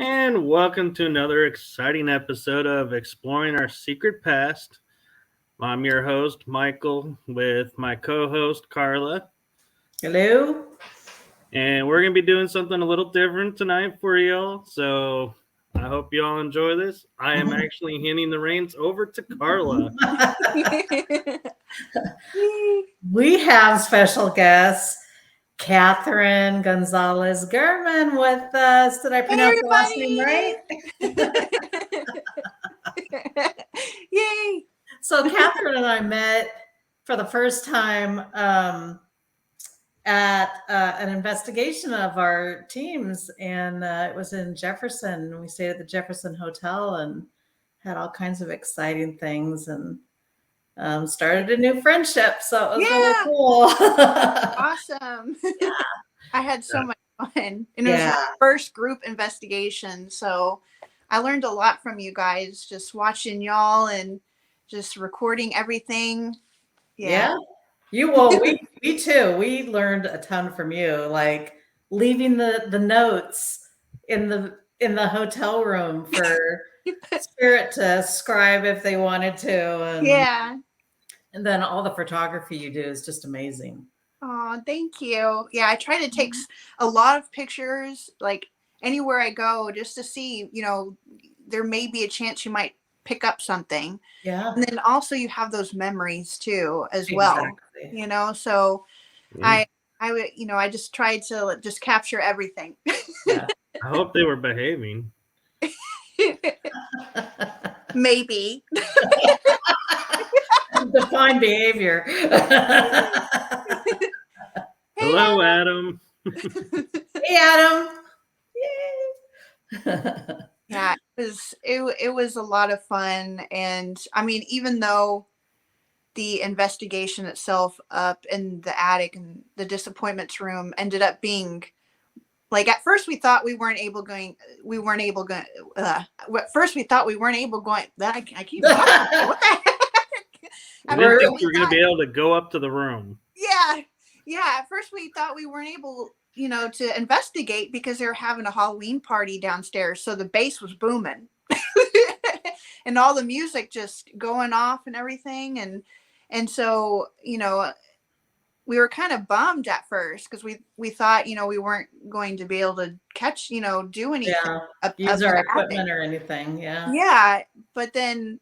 And welcome to another exciting episode of Exploring Our Secret Past. I'm your host, Michael, with my co host, Carla. Hello. And we're going to be doing something a little different tonight for y'all. So I hope you all enjoy this. I am actually handing the reins over to Carla. We have special guest, Katherine Gonzalez Gurman, with us. Did I pronounce the last name right? Yay! So Katherine and I met for the first time at an investigation of our teams, and it was in Jefferson. We stayed at the Jefferson Hotel and had all kinds of exciting things and started a new friendship. So it was really cool. Awesome. Yeah. I had so much fun. And it was my first group investigation. So I learned a lot from you guys, just watching y'all and just recording everything. Yeah. We too. We learned a ton from you, like leaving the notes in the hotel room for Spirit to scribe if they wanted to. And, and then all the photography you do is just amazing. Oh, thank you. Yeah, I try to take a lot of pictures, like anywhere I go, just to see, there may be a chance you might pick up something. Yeah. And then also you have those memories too, as well. So I would, I just tried to just capture everything. Yeah. I hope they were behaving. Maybe. Define behavior. Hello, Adam. Hey, Adam. Yay. Yeah, it was a lot of fun. And I mean, even though the investigation itself up in the attic and the disappointments room ended up being like, at first we thought we weren't able going. At first we thought we weren't able going. That I keep talking. What the heck? I didn't think we were going to be able to go up to the room. Yeah. At first we thought we weren't able, to investigate because they were having a Halloween party downstairs. So the bass was booming and all the music just going off and everything. And so, we were kind of bummed at first because we thought, we weren't going to be able to catch, do anything. Yeah, use our equipment or anything. Yeah. Yeah. But then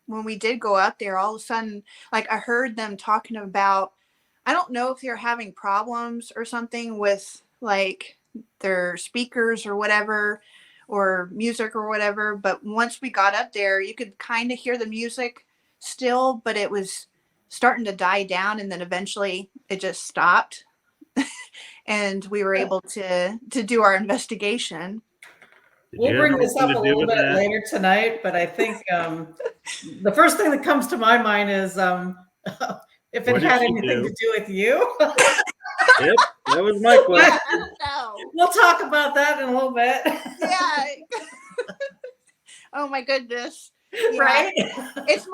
when we did go up there, all of a sudden, like I heard them talking about, I don't know if they're having problems or something with like their speakers or whatever, or music or whatever. But once we got up there, you could kind of hear the music still, but it was starting to die down. And then eventually it just stopped. And we were able to do our investigation. We'll bring this up a little bit later tonight, but I think the first thing that comes to my mind is if it had anything to do with you. Yep, that was my question. We'll talk about that in a little bit. Yeah. Oh my goodness. Yeah. Right? It's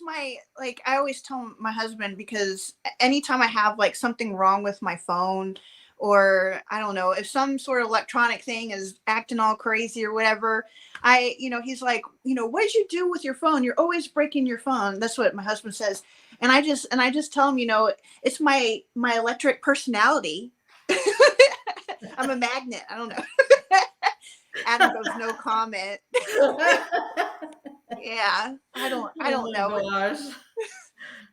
my like, I always tell my husband, because anytime I have like something wrong with my phone, or I don't know, if some sort of electronic thing is acting all crazy or whatever, he's like, what did you do with your phone? You're always breaking your phone. That's what my husband says. And I just tell him, it's my electric personality. I'm a magnet. I don't know. Adam goes, no comment. Yeah, I don't know. Gosh.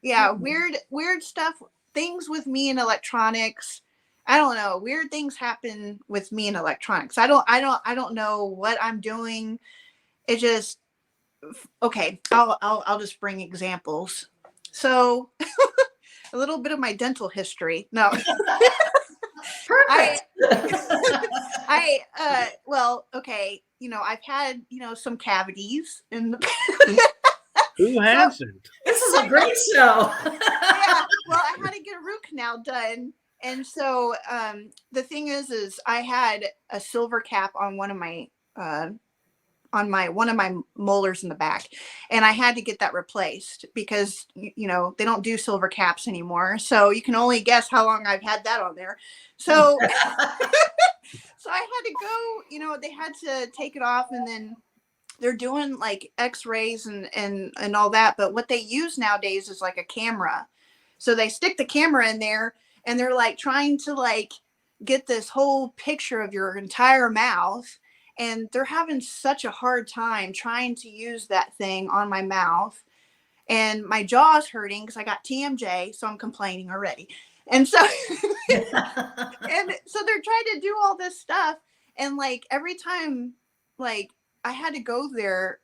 Yeah, weird stuff, things with me and electronics. I don't know. Weird things happen with me and electronics. I don't know what I'm doing. It just, okay. I'll just bring examples. So a little bit of my dental history. No. Perfect. Well, okay. I've had, some cavities in the Who hasn't? This is a great show. Yeah. Well, I had to get a root canal done. And so the thing is I had a silver cap on one of my molars in the back, and I had to get that replaced because they don't do silver caps anymore. So you can only guess how long I've had that on there. So So I had to go, they had to take it off, and then they're doing like x-rays and all that. But what they use nowadays is like a camera. So they stick the camera in there, and they're like trying to like get this whole picture of your entire mouth. And they're having such a hard time trying to use that thing on my mouth. And my jaw's hurting because I got TMJ. So I'm complaining already. And so, and so they're trying to do all this stuff. And like every time, like I had to go there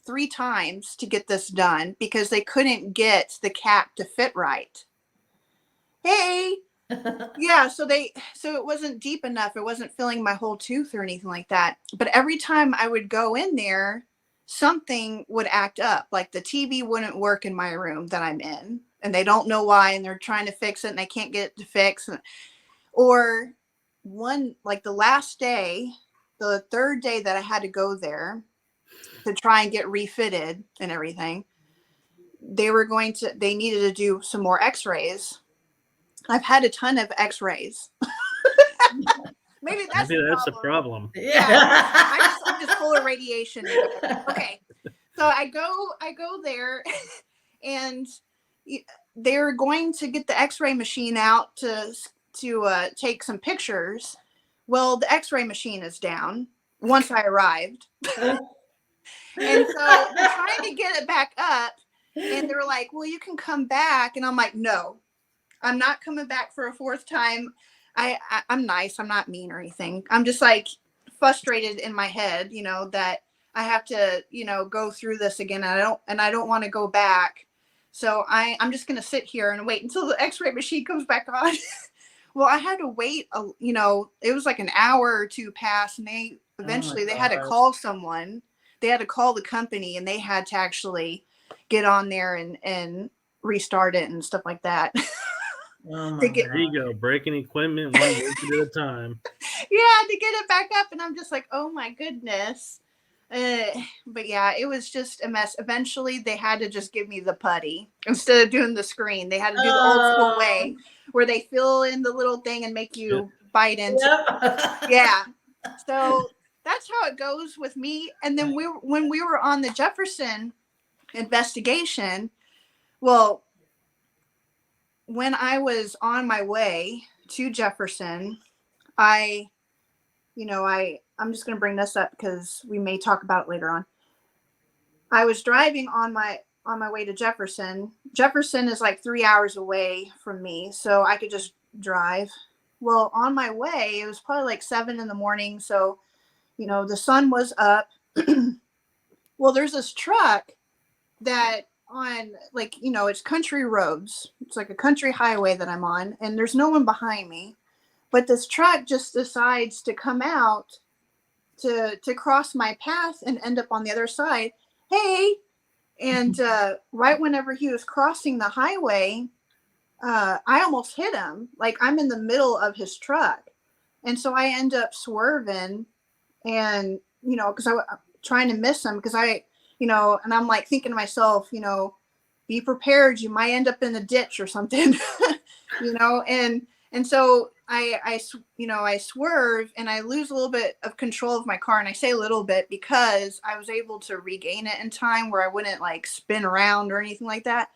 3 times to get this done because they couldn't get the cap to fit right. Hey, yeah, so it wasn't deep enough. It wasn't filling my whole tooth or anything like that. But every time I would go in there, something would act up. Like the TV wouldn't work in my room that I'm in, and they don't know why, and they're trying to fix it and they can't get it to fix. Or like the last day, the 3rd day that I had to go there to try and get refitted and everything, they needed to do some more x-rays. I've had a ton of x-rays. Maybe that's the problem. Yeah. I'm just full of radiation. Okay. So I go there, and they're going to get the x-ray machine out to take some pictures. Well, the x-ray machine is down once I arrived. And so they're trying to get it back up, and they're like, well, you can come back. And I'm like, no, I'm not coming back for a 4th time. I'm nice. I'm not mean or anything. I'm just like frustrated in my head, that I have to, go through this again. And I don't want to go back. So I'm just going to sit here and wait until the x-ray machine comes back on. Well, I had to wait, it was like an hour or 2 pass, and they had to call someone. They had to call the company, and they had to actually get on there and restart it and stuff like that. There you go, breaking equipment one week at a time. Yeah, to get it back up, and I'm just like, oh my goodness. But yeah, it was just a mess. Eventually, they had to just give me the putty instead of doing the screen. They had to do the old school way, where they fill in the little thing and make you bite into. Yep. Yeah. So that's how it goes with me. And then when we were on the Jefferson investigation, well, when I was on my way to Jefferson, I'm just going to bring this up because we may talk about it later on. I was driving on my way to Jefferson. Jefferson is like 3 hours away from me, so I could just drive. Well, on my way, it was probably like 7 a.m. So, the sun was up. Well, there's this truck that on it's country roads. It's like a country highway that I'm on, and there's no one behind me. But this truck just decides to come out to cross my path and end up on the other side. Hey, and right whenever he was crossing the highway, I almost hit him. Like I'm in the middle of his truck. And so I end up swerving and, because I'm trying to miss him because and I'm like thinking to myself, be prepared. You might end up in the ditch or something, and so I swerve and I lose a little bit of control of my car. And I say a little bit because I was able to regain it in time where I wouldn't like spin around or anything like that.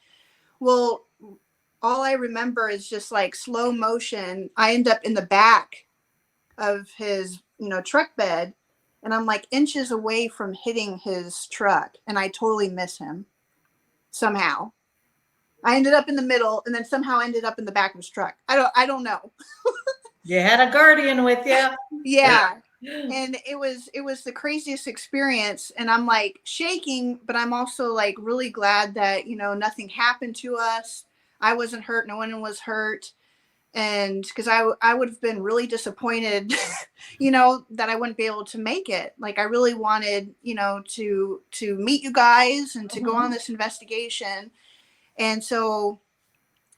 Well, all I remember is just like slow motion. I end up in the back of his, truck bed, and I'm like inches away from hitting his truck, and I totally miss him. Somehow I ended up in the middle and then somehow ended up in the back of his truck. I don't know. You had a guardian with you. Yeah. And it was the craziest experience, and I'm like shaking, but I'm also like really glad that, nothing happened to us. I wasn't hurt. No one was hurt. And because I would have been really disappointed, that I wouldn't be able to make it. Like I really wanted, to meet you guys and to go on this investigation. And so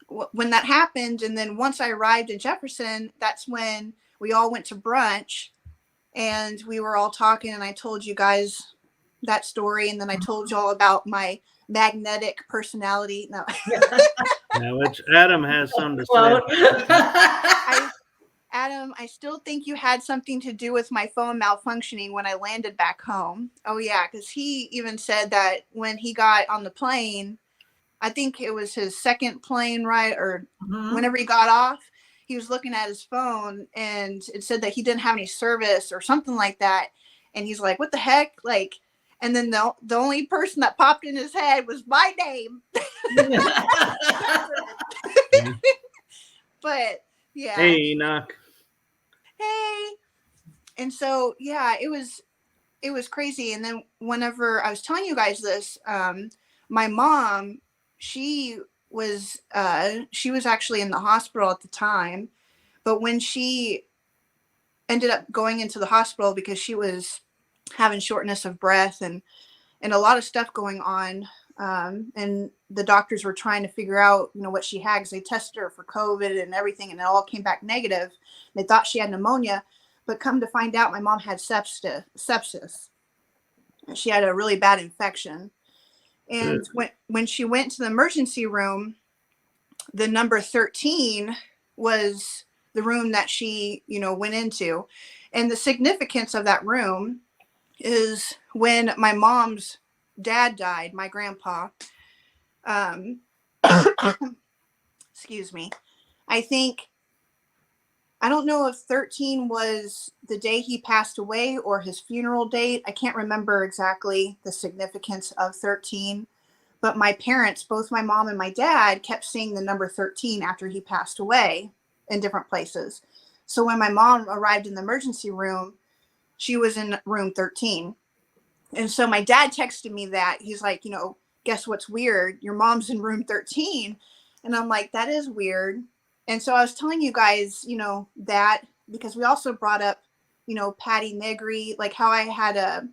when that happened, and then once I arrived in Jefferson, that's when we all went to brunch and we were all talking, and I told you guys that story. And then I told you all about my magnetic personality. No. Yeah, which Adam has something to say. Adam, I still think you had something to do with my phone malfunctioning when I landed back home. Oh, yeah, because he even said that when he got on the plane, I think it was his second plane ride, or whenever he got off, he was looking at his phone and it said that he didn't have any service or something like that. And he's like, what the heck? Like, and then the only person that popped in his head was my name. But yeah. Hey, Enoch. Hey. And so, yeah, it was crazy. And then whenever I was telling you guys this, my mom, she was actually in the hospital at the time, but when she ended up going into the hospital because she was having shortness of breath and a lot of stuff going on, and the doctors were trying to figure out, what she had, because they tested her for COVID and everything, and it all came back negative. They thought she had pneumonia, but come to find out, my mom had sepsis. She had a really bad infection. And when she went to the emergency room, the number 13 was the room that she, went into. And the significance of that room is when my mom's dad died, my grandpa, excuse me, I don't know if 13 was the day he passed away or his funeral date. I can't remember exactly the significance of 13, but my parents, both my mom and my dad, kept seeing the number 13 after he passed away in different places. So when my mom arrived in the emergency room, she was in room 13. And so my dad texted me that. He's like, guess what's weird? Your mom's in room 13. And I'm like, that is weird. And so I was telling you guys, that because we also brought up, Patty Negri, like how I had a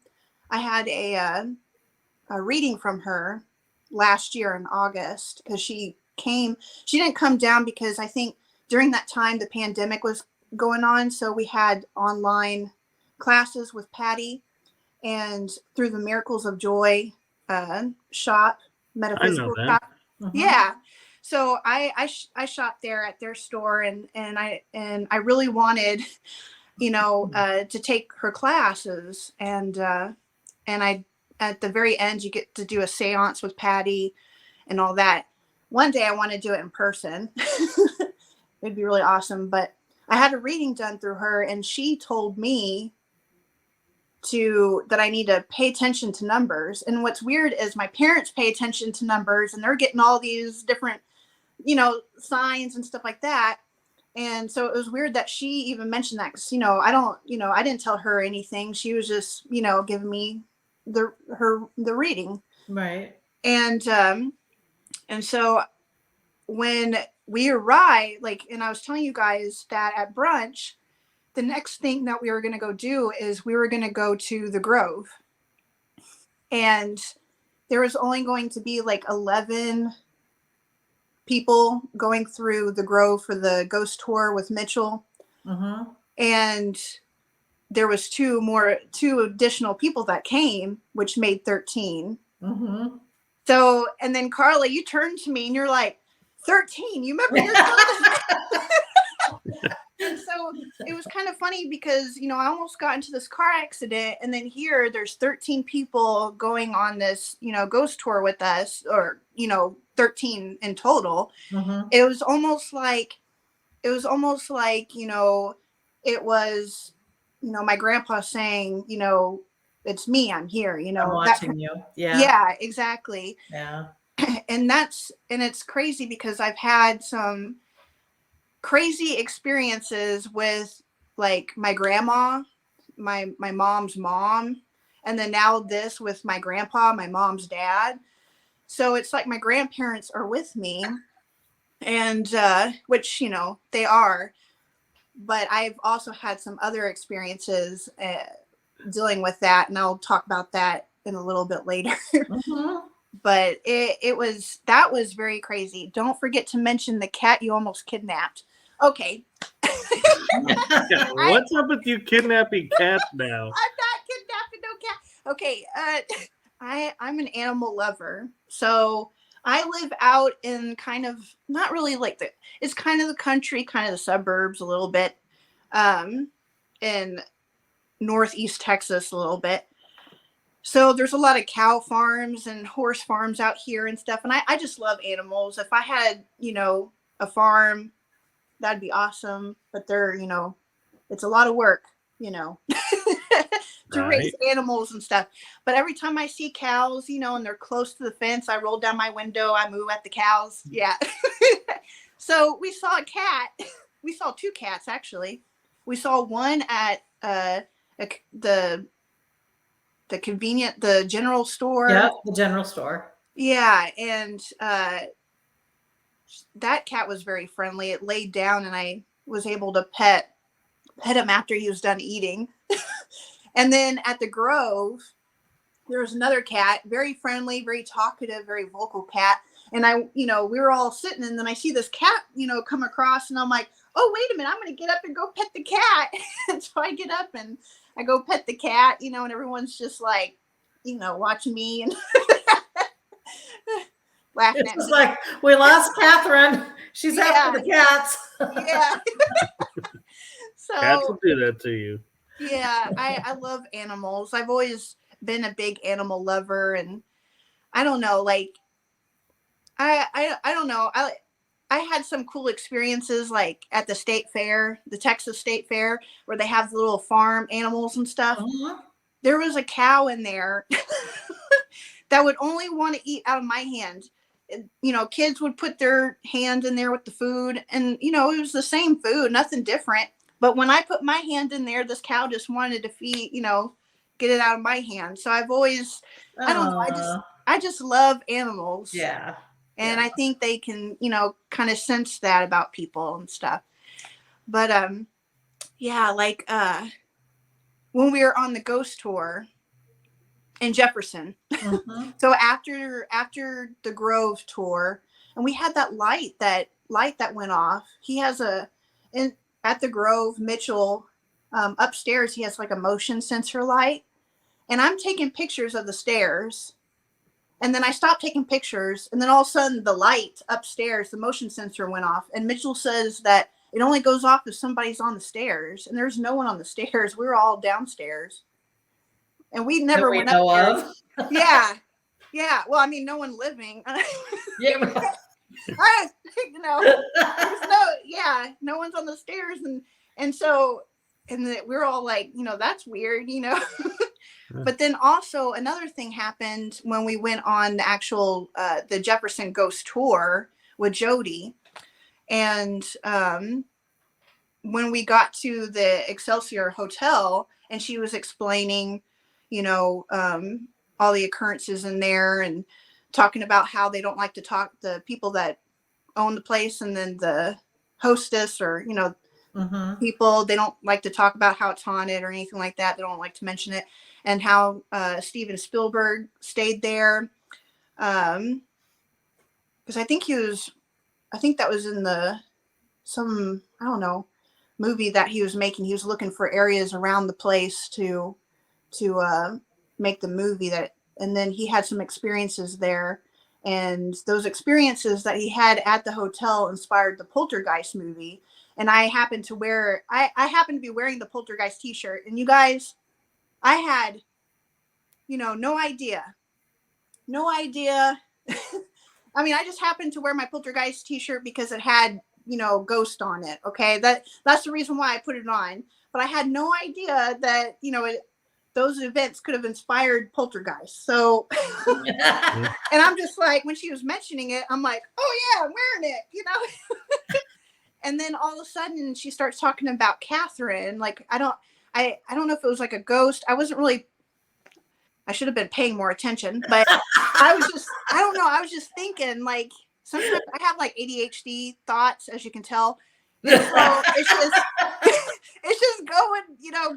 reading from her last year in August, because she didn't come down because I think during that time the pandemic was going on. So we had online classes with Patty, and through the Miracles of Joy shop, metaphysical shop. Yeah. So I shot there at their store, and I really wanted, to take her classes, and I, at the very end, you get to do a seance with Patty and all that. One day I want to do it in person. It'd be really awesome. But I had a reading done through her, and she told me that I need to pay attention to numbers. And what's weird is my parents pay attention to numbers, and they're getting all these different, signs and stuff like that. And so it was weird that she even mentioned that, because, I didn't tell her anything. She was just, giving me the reading. Right. And so when we arrived, and I was telling you guys that at brunch, the next thing that we were going to go do is we were going to go to the Grove. And there was only going to be 11 people going through the Grove for the ghost tour with Mitchell. And there was two additional people that came, which made 13. So, and then Carla, you turned to me and you're like, 13, you remember your And so it was kind of funny because, I almost got into this car accident, and then here there's 13 people going on this, ghost tour with us, or, 13 in total. It was almost like, it was, my grandpa saying, it's me, I'm here, I'm watching you. Yeah. Yeah, exactly. Yeah. And it's crazy because I've had some crazy experiences with my grandma, my mom's mom, and then now this with my grandpa, my mom's dad. So it's like my grandparents are with me, and which they are, but I've also had some other experiences dealing with that, and I'll talk about that in a little bit later. But that was very crazy. Don't forget to mention the cat you almost kidnapped. Okay. What's up with you kidnapping cats now? I'm not kidnapping no cat. Okay. I'm an animal lover. So I live out in kind of, not really it's kind of the country, kind of the suburbs a little bit. in northeast Texas a little bit. So there's a lot of cow farms and horse farms out here and stuff. And I just love animals. If I had, a farm, that'd be awesome. But it's a lot of work, to raise animals and stuff. But every time I see cows, and they're close to the fence, I roll down my window, I moo at the cows. Yeah. So we saw a cat. We saw two cats, actually. We saw one at the general store. Yeah, the general store. Yeah, and that cat was very friendly. It laid down, and I was able to pet him after he was done eating. And then at the Grove, there was another cat, very friendly, very talkative, very vocal cat. And we were all sitting, and then I see this cat, come across, and I'm like, oh, wait a minute, I'm going to get up and go pet the cat. And so I get up and I go pet the cat, and everyone's just like, watching me and laughing at me. It's like, we lost Catherine. She's after the cats. Yeah. So cats will do that to you. Yeah, I love animals. I've always been a big animal lover, and I don't know, like I don't know. I had some cool experiences, like at the state fair, the Texas State Fair, where they have the little farm animals and stuff. Uh-huh. There was a cow in there that would only want to eat out of my hand. Kids would put their hand in there with the food, and it was the same food, nothing different. But when I put my hand in there, this cow just wanted to feed, get it out of my hand. So I've always, I don't know, I just love animals. Yeah. And I think they can, kind of sense that about people and stuff. But like when we were on the ghost tour in Jefferson. Mm-hmm. So after the Grove tour, and we had that light that went off. He has at the Grove, Mitchell, upstairs, he has like a motion sensor light. And I'm taking pictures of the stairs. And then I stopped taking pictures. And then all of a sudden, the light upstairs, the motion sensor went off. And Mitchell says that it only goes off if somebody's on the stairs. And there's no one on the stairs. We were all downstairs. And we never went up there. Yeah. Yeah. Well, I mean, no one living. Yeah. No one's on the stairs, and so we're all like, that's weird, But then also another thing happened when we went on the actual the Jefferson ghost tour with Jody, and when we got to the Excelsior Hotel, and she was explaining, all the occurrences in there, and talking about how they don't like to talk, the people that own the place, and then the hostess, or Mm-hmm. people, they don't like to talk about how it's haunted or anything like that. They don't like to mention it. And how Steven Spielberg stayed there, because I think that was in some I don't know, movie that he was making. He was looking for areas around the place to make the movie, and then he had some experiences there. And those experiences that he had at the hotel inspired the Poltergeist movie. And I happened to be wearing the Poltergeist t-shirt. And you guys, I had, no idea. I mean, I just happened to wear my Poltergeist t-shirt because it had, ghost on it. Okay. That's the reason why I put it on. But I had no idea that, those events could have inspired Poltergeist. So, and I'm just like, when she was mentioning it, I'm like, oh yeah, I'm wearing it, And then all of a sudden she starts talking about Catherine. Like, I don't know if it was like a ghost. I should have been paying more attention, but I was just thinking, like, sometimes I have like ADHD thoughts, as you can tell. And so it's just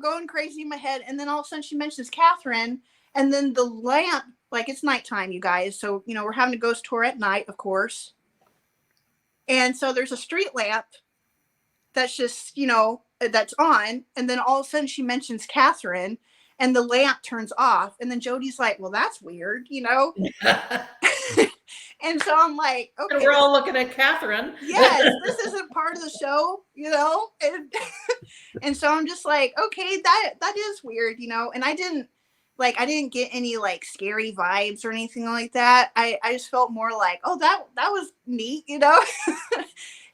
going crazy in my head. And then all of a sudden she mentions Catherine, and then the lamp, like, it's nighttime, you guys. So, we're having a ghost tour at night, of course. And so there's a street lamp that's just, that's on. And then all of a sudden she mentions Catherine, and the lamp turns off. And then Jody's like, well, that's weird, And so I'm like, okay. And we're all looking at Catherine. Yes, this isn't part of the show, and so I'm just like, okay, that is weird, and I didn't get any like scary vibes or anything like that. I just felt more like, oh, that was neat.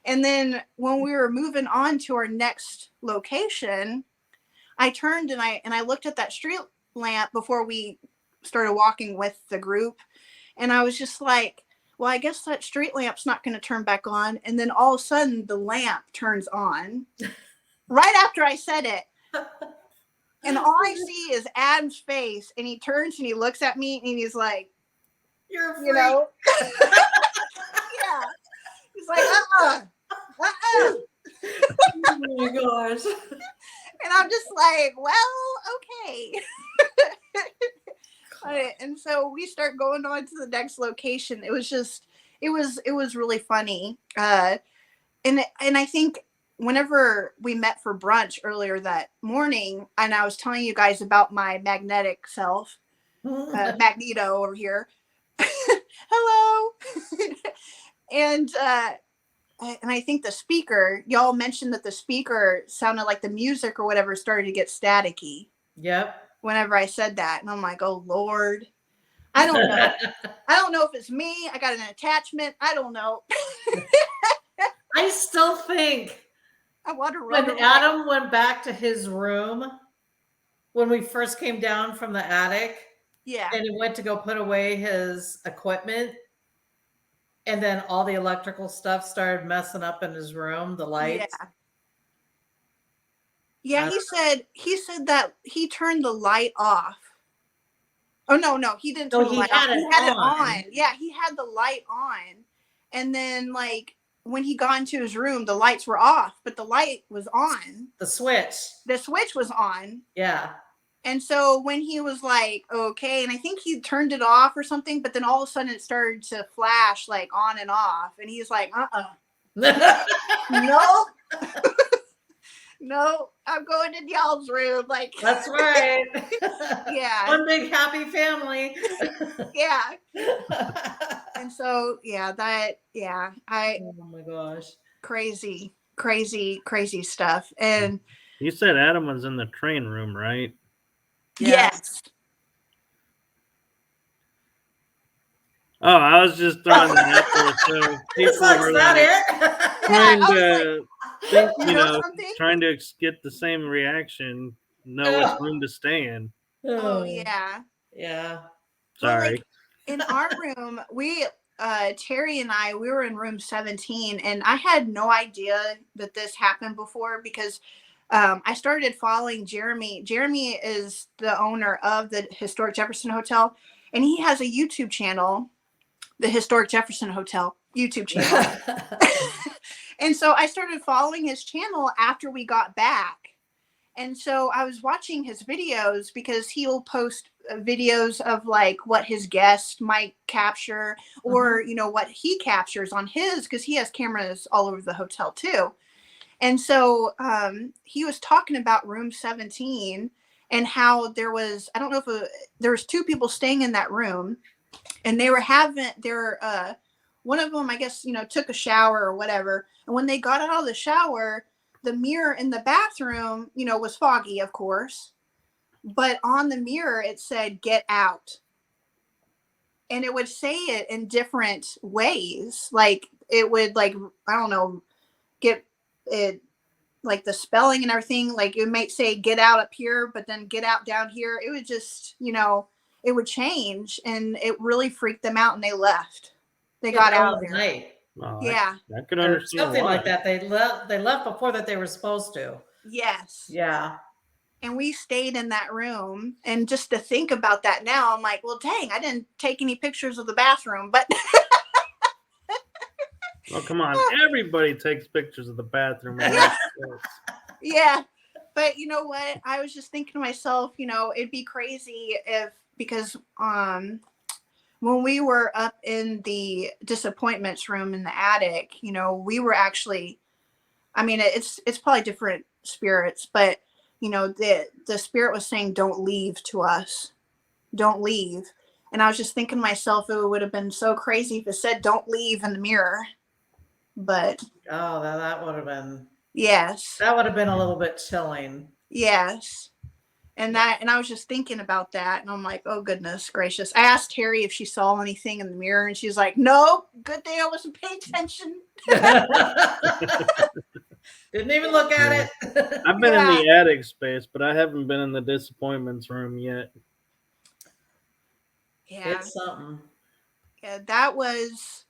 And then when we were moving on to our next location, I turned and I looked at that street lamp before we started walking with the group, and I was just like, well, I guess that street lamp's not going to turn back on. And then all of a sudden the lamp turns on right after I said it. And all I see is Adam's face, and he turns and he looks at me and he's like, You're a freak. yeah. He's like, Oh my gosh. And I'm just like, well, okay. And so we start going on to the next location. It was really funny. And I think whenever we met for brunch earlier that morning, and I was telling you guys about my magnetic self, Magneto over here. Hello. And I think the speaker, y'all mentioned that the speaker sounded like the music or whatever started to get staticky. Yep. Whenever I said that, and I'm like, oh Lord, I don't know. I don't know if it's me. I got an attachment. I don't know. I still think I want to run when Adam went back to his room, when we first came down from the attic, and he went to go put away his equipment, and then all the electrical stuff started messing up in his room, the lights. Yeah, he said that he turned the light off. Oh no, he didn't turn the light off. He had it on. Yeah, he had the light on. And then like when he got into his room, the lights were off, but the light was on. The switch. The switch was on. Yeah. And so when he was like, okay, and I think he turned it off or something, but then all of a sudden it started to flash like on and off. And he's like, no. No, I'm going in y'all's room. Like, that's right. Yeah. One big happy family. Yeah. And so, oh my gosh. Crazy stuff. And you said Adam was in the train room, right? Yes. Oh, I was just throwing that out there. So people were like, trying to get the same reaction, know which room to stay in. Oh yeah. Yeah. Sorry. Well, like, in our room, we Terry and I, we were in room 17, and I had no idea that this happened before because I started following Jeremy. Jeremy is the owner of the Historic Jefferson Hotel, and he has a YouTube channel, the Historic Jefferson Hotel YouTube channel. And so I started following his channel after we got back. And so I was watching his videos because he'll post videos of like what his guests might capture or, what he captures on his, because he has cameras all over the hotel too. And so he was talking about room 17 and how there was, I don't know if there was two people staying in that room, and they were one of them, I guess, took a shower or whatever. And when they got out of the shower, the mirror in the bathroom, was foggy, of course. But on the mirror, it said, "Get out." And it would say it in different ways. Like it would, like, I don't know, get it, like the spelling and everything. Like it might say "get out" up here, but then "get out" down here. It would just, it would change, and it really freaked them out, and they left. They got out of there. Night. Oh, Yeah. I could understand something why. like that. They left before that they were supposed to. Yes. Yeah. And we stayed in that room. And just to think about that now, I'm like, well, dang, I didn't take any pictures of the bathroom, but well, come on. Everybody takes pictures of the bathroom. Yeah. But you know what? I was just thinking to myself, it'd be crazy because when we were up in the disappointments room in the attic, we were actually, I mean, it's probably different spirits, but the spirit was saying, "Don't leave" to us. Don't leave. And I was just thinking to myself, it would have been so crazy if it said "Don't leave" in the mirror. But Oh, that would have been yes, a little bit chilling. yes. And I was just thinking about that, and I'm like, oh goodness gracious. I asked Terry if she saw anything in the mirror, and she's like, no, good thing I wasn't paying attention. Didn't even look at it. I've been in the attic space, but I haven't been in the disappointments room yet. Yeah. It's something. Yeah, that was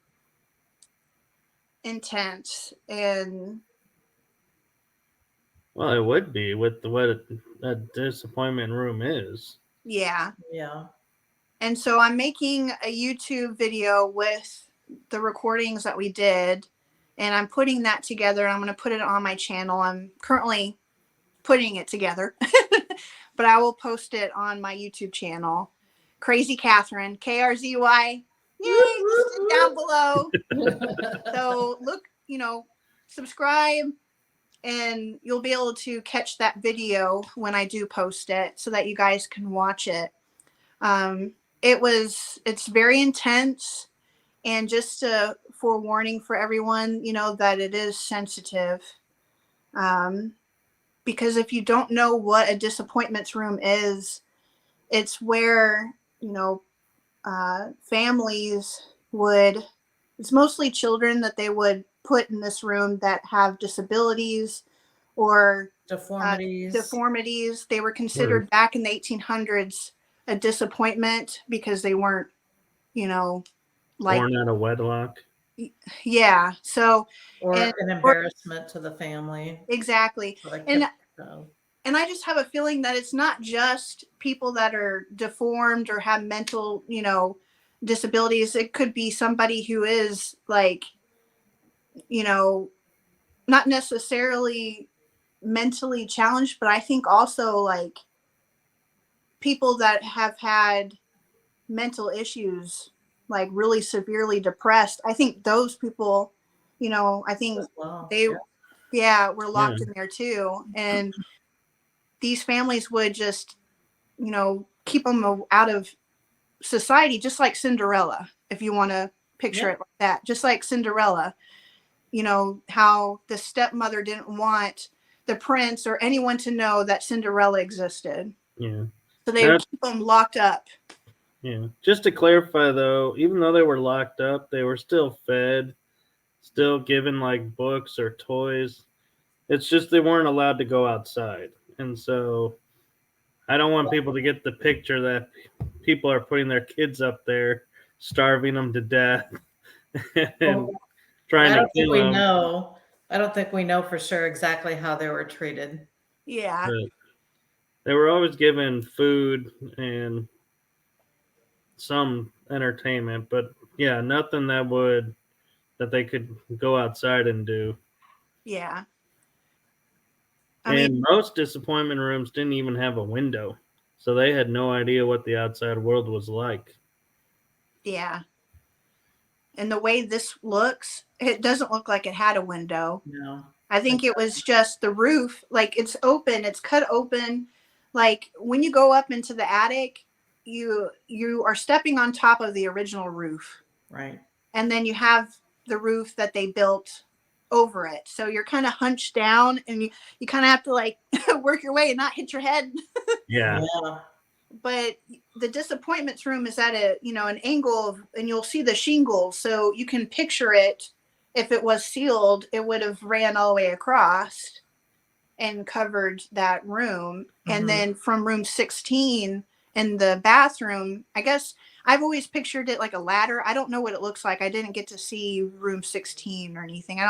intense. And Well, it would be with what a disappointment room is. yeah. Yeah. And so I'm making a YouTube video with the recordings that we did, and I'm putting that together. I'm going to put it on my channel. I'm currently putting it together, but I will post it on my YouTube channel. KrzyKatherine, KRZY. Yay, listed down below. So look, subscribe, and you'll be able to catch that video when I do post it so that you guys can watch it. It's very intense, and just a forewarning for everyone, that it is sensitive. Because if you don't know what a disappointments room is, it's where, families it's mostly children that they would put in this room that have disabilities or deformities. They were considered back in the 1800s a disappointment because they weren't, born out of wedlock. Yeah. So, or an embarrassment to the family. Exactly. And I just have a feeling that it's not just people that are deformed or have mental, disabilities. It could be somebody who is like, not necessarily mentally challenged, but I think also like people that have had mental issues, like really severely depressed. I think those people, I think were locked in there too. And these families would just, keep them out of society, just like Cinderella, if you want to picture it like that. Just like Cinderella, how the stepmother didn't want the prince or anyone to know that Cinderella existed. Yeah. So they would keep them locked up. Yeah. Just to clarify, though, even though they were locked up, they were still fed, still given like books or toys. It's just they weren't allowed to go outside. And so I don't want people to get the picture that people are putting their kids up there, starving them to death, and trying to kill them. I don't think we know for sure exactly how they were treated. Yeah. But they were always given food and some entertainment, but yeah, nothing that they could go outside and do. Yeah. And most disappointment rooms didn't even have a window, so they had no idea what the outside world was like. Yeah. And the way this looks, it doesn't look like it had a window. No. I think it was just the roof, like it's open, it's cut open. Like when you go up into the attic, you are stepping on top of the original roof. Right. And then you have the roof that they built over it. So you're kind of hunched down, and you kind of have to like work your way and not hit your head. Yeah. But the disappointments room is at an angle and you'll see the shingles. So you can picture it. If it was sealed, it would have ran all the way across and covered that room. Mm-hmm. And then from room 16 in the bathroom, I guess I've always pictured it like a ladder. I don't know what it looks like. I didn't get to see room 16 or anything.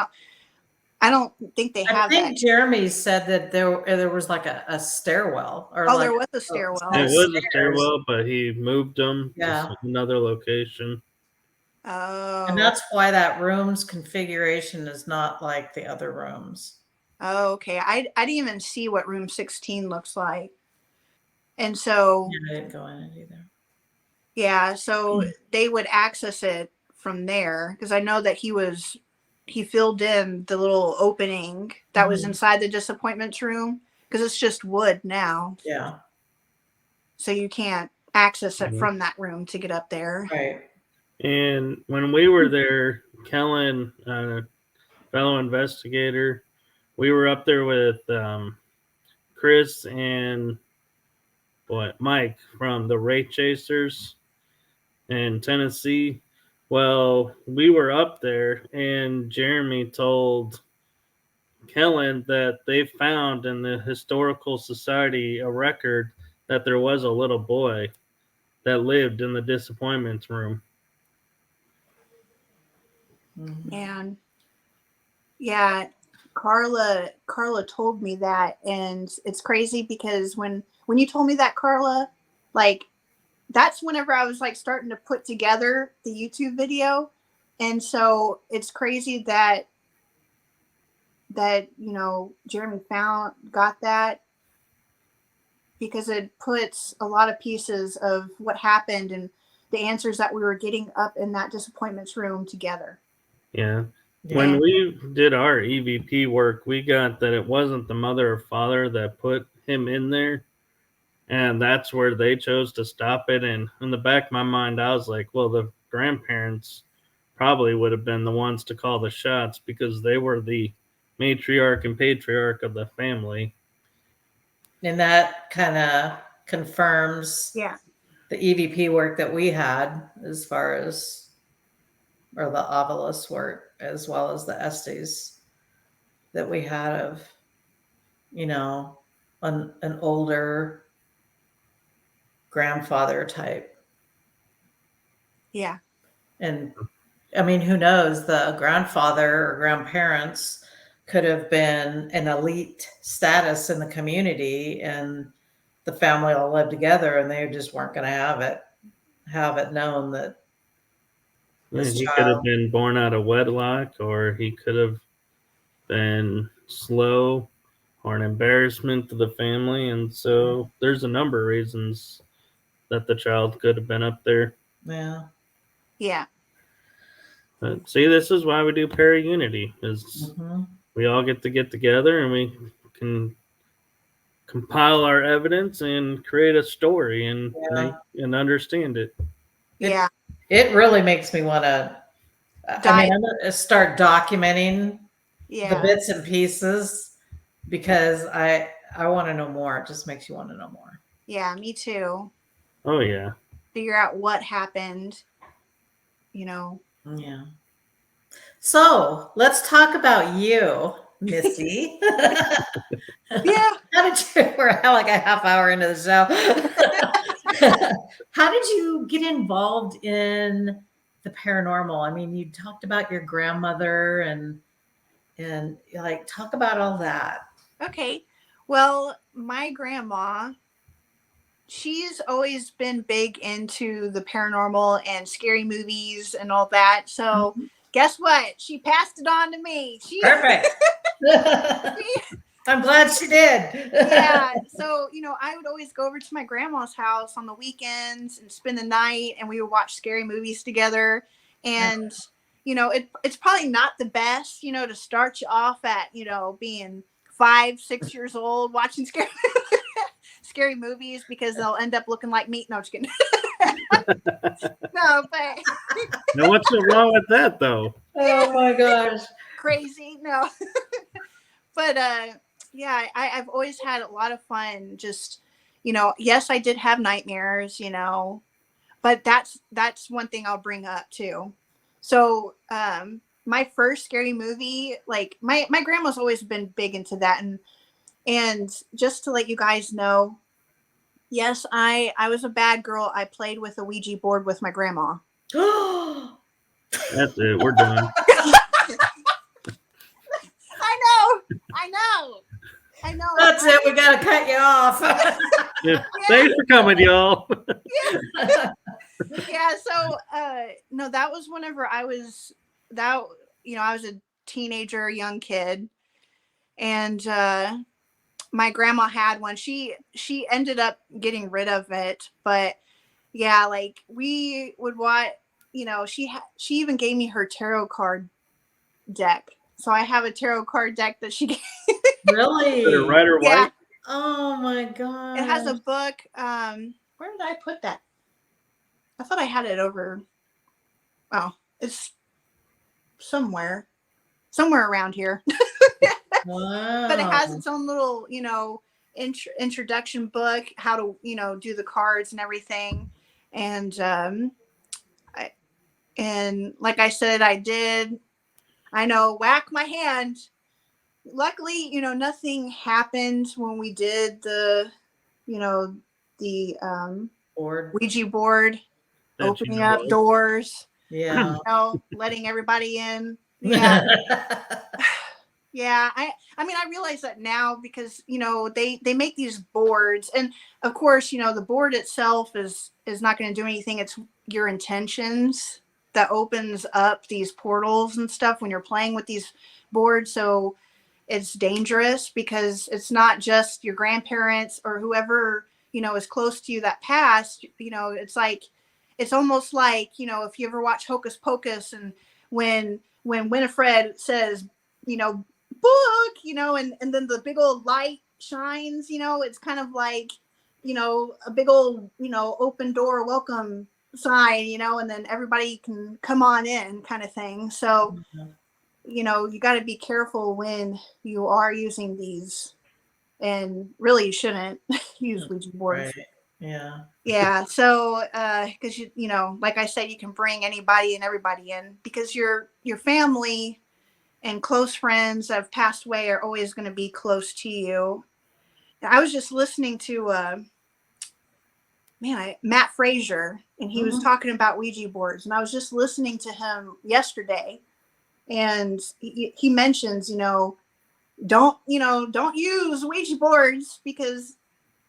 I don't think they have that. I think Jeremy said that there was like a stairwell. There was a stairwell. It was a stairwell, but he moved them to another location. Oh. And that's why that room's configuration is not like the other rooms. Oh, okay. I didn't even see what room 16 looks like. And so I didn't go in it either. Yeah, so they would access it from there, because I know that he filled in the little opening that was inside the disappointments room, because it's just wood now. Yeah. So you can't access it from that room to get up there. Right. And when we were there, Kellen, fellow investigator, we were up there with Chris and Mike from the Wraith Chasers in Tennessee. Well, we were up there, and Jeremy told Kellen that they found in the Historical Society a record that there was a little boy that lived in the disappointments room. And yeah, Carla told me that, and it's crazy because when you told me that, Carla, like that's whenever I was like starting to put together the YouTube video. And so it's crazy that you know, Jeremy got that, because it puts a lot of pieces of what happened and the answers that we were getting up in that disappointments room together. Yeah. When we did our EVP work, we got that it wasn't the mother or father that put him in there. And that's where they chose to stop it. And in the back of my mind, I was like, well, the grandparents probably would have been the ones to call the shots because they were the matriarch and patriarch of the family. And that kind of confirms Yeah. the EVP work that we had as far as, or the Ovilus work, as well as the Estes that we had of, you know, an older grandfather type. Yeah. And I mean, who knows, the grandfather or grandparents could have been an elite status in the community, and the family all lived together, and they just weren't going to have it known that He could have been born out of wedlock, or he could have been slow or an embarrassment to the family. And so there's a number of reasons that the child could have been up there. Yeah. Yeah. But see, this is why we do Para-Unity, is we all get together and we can compile our evidence and create a story and and understand it. Yeah. It really makes me want to, I mean, I'm going to start documenting the bits and pieces, because I want to know more. It just makes you want to know more. Yeah, me too. Oh, yeah. Figure out what happened, you know. Yeah. So let's talk about you, Missy. Yeah. We're like a half hour into the show. How did you get involved in the paranormal? I mean, you talked about your grandmother and like, talk about all that. Okay. Well, my grandma, she's always been big into the paranormal and scary movies and all that. So guess what? She passed it on to me. Perfect. I'm glad she did. Yeah. So, you know, I would always go over to my grandma's house on the weekends and spend the night, and we would watch scary movies together. And, you know, it's probably not the best, you know, to start you off at, you know, being 5, 6 years old watching scary movies, because they'll end up looking like meat. No, just kidding. No, but now what's so wrong with that, though? Oh my gosh, crazy. No. But yeah, I've always had a lot of fun. Just, you know, yes, I did have nightmares, you know, but that's one thing I'll bring up too. So my first scary movie, like my grandma's always been big into that, and just to let you guys know, yes, I was a bad girl. I played with a Ouija board with my grandma. That's it. We're done. I know. That's it. We got to cut you off. Yeah. Thanks for coming, y'all. Yeah. So, no, that was whenever I was a teenager, young kid, and my grandma had one. She ended up getting rid of it, but yeah, like we would watch. You know, she even gave me her tarot card deck. So I have a tarot card deck that she gave. Really? Red or white? Oh my It has a gosh. book. Where did I put that? I thought I had it over. Oh, it's somewhere, somewhere around here. But it has Wow. its own little, introduction book, how to, do the cards and everything. And I, and like I said, I know, whack my hand. Luckily, nothing happened when we did you know, the Bored. Ouija board, That you opening know up of. doors, Yeah. letting everybody in. Yeah. Yeah, I mean, I realize that now because they make these boards, and of course the board itself is not going to do anything. It's your intentions that opens up these portals and stuff when you're playing with these boards. So it's dangerous because it's not just your grandparents or whoever is close to you that passed. It's like, it's almost like, if you ever watch Hocus Pocus, and when Winifred says, book, and then the big old light shines, it's kind of like, a big old, open door welcome sign, and then everybody can come on in, kind of thing. So you got to be careful when you are using these, and really you shouldn't use Ouija boards. Right. Yeah. Yeah. So, because like I said, you can bring anybody and everybody in, because your family and close friends that have passed away are always going to be close to you. I was just listening to Matt Frazier, and he was Mhm. talking about Ouija boards, and I was just listening to him yesterday, and he mentions, don't use Ouija boards, because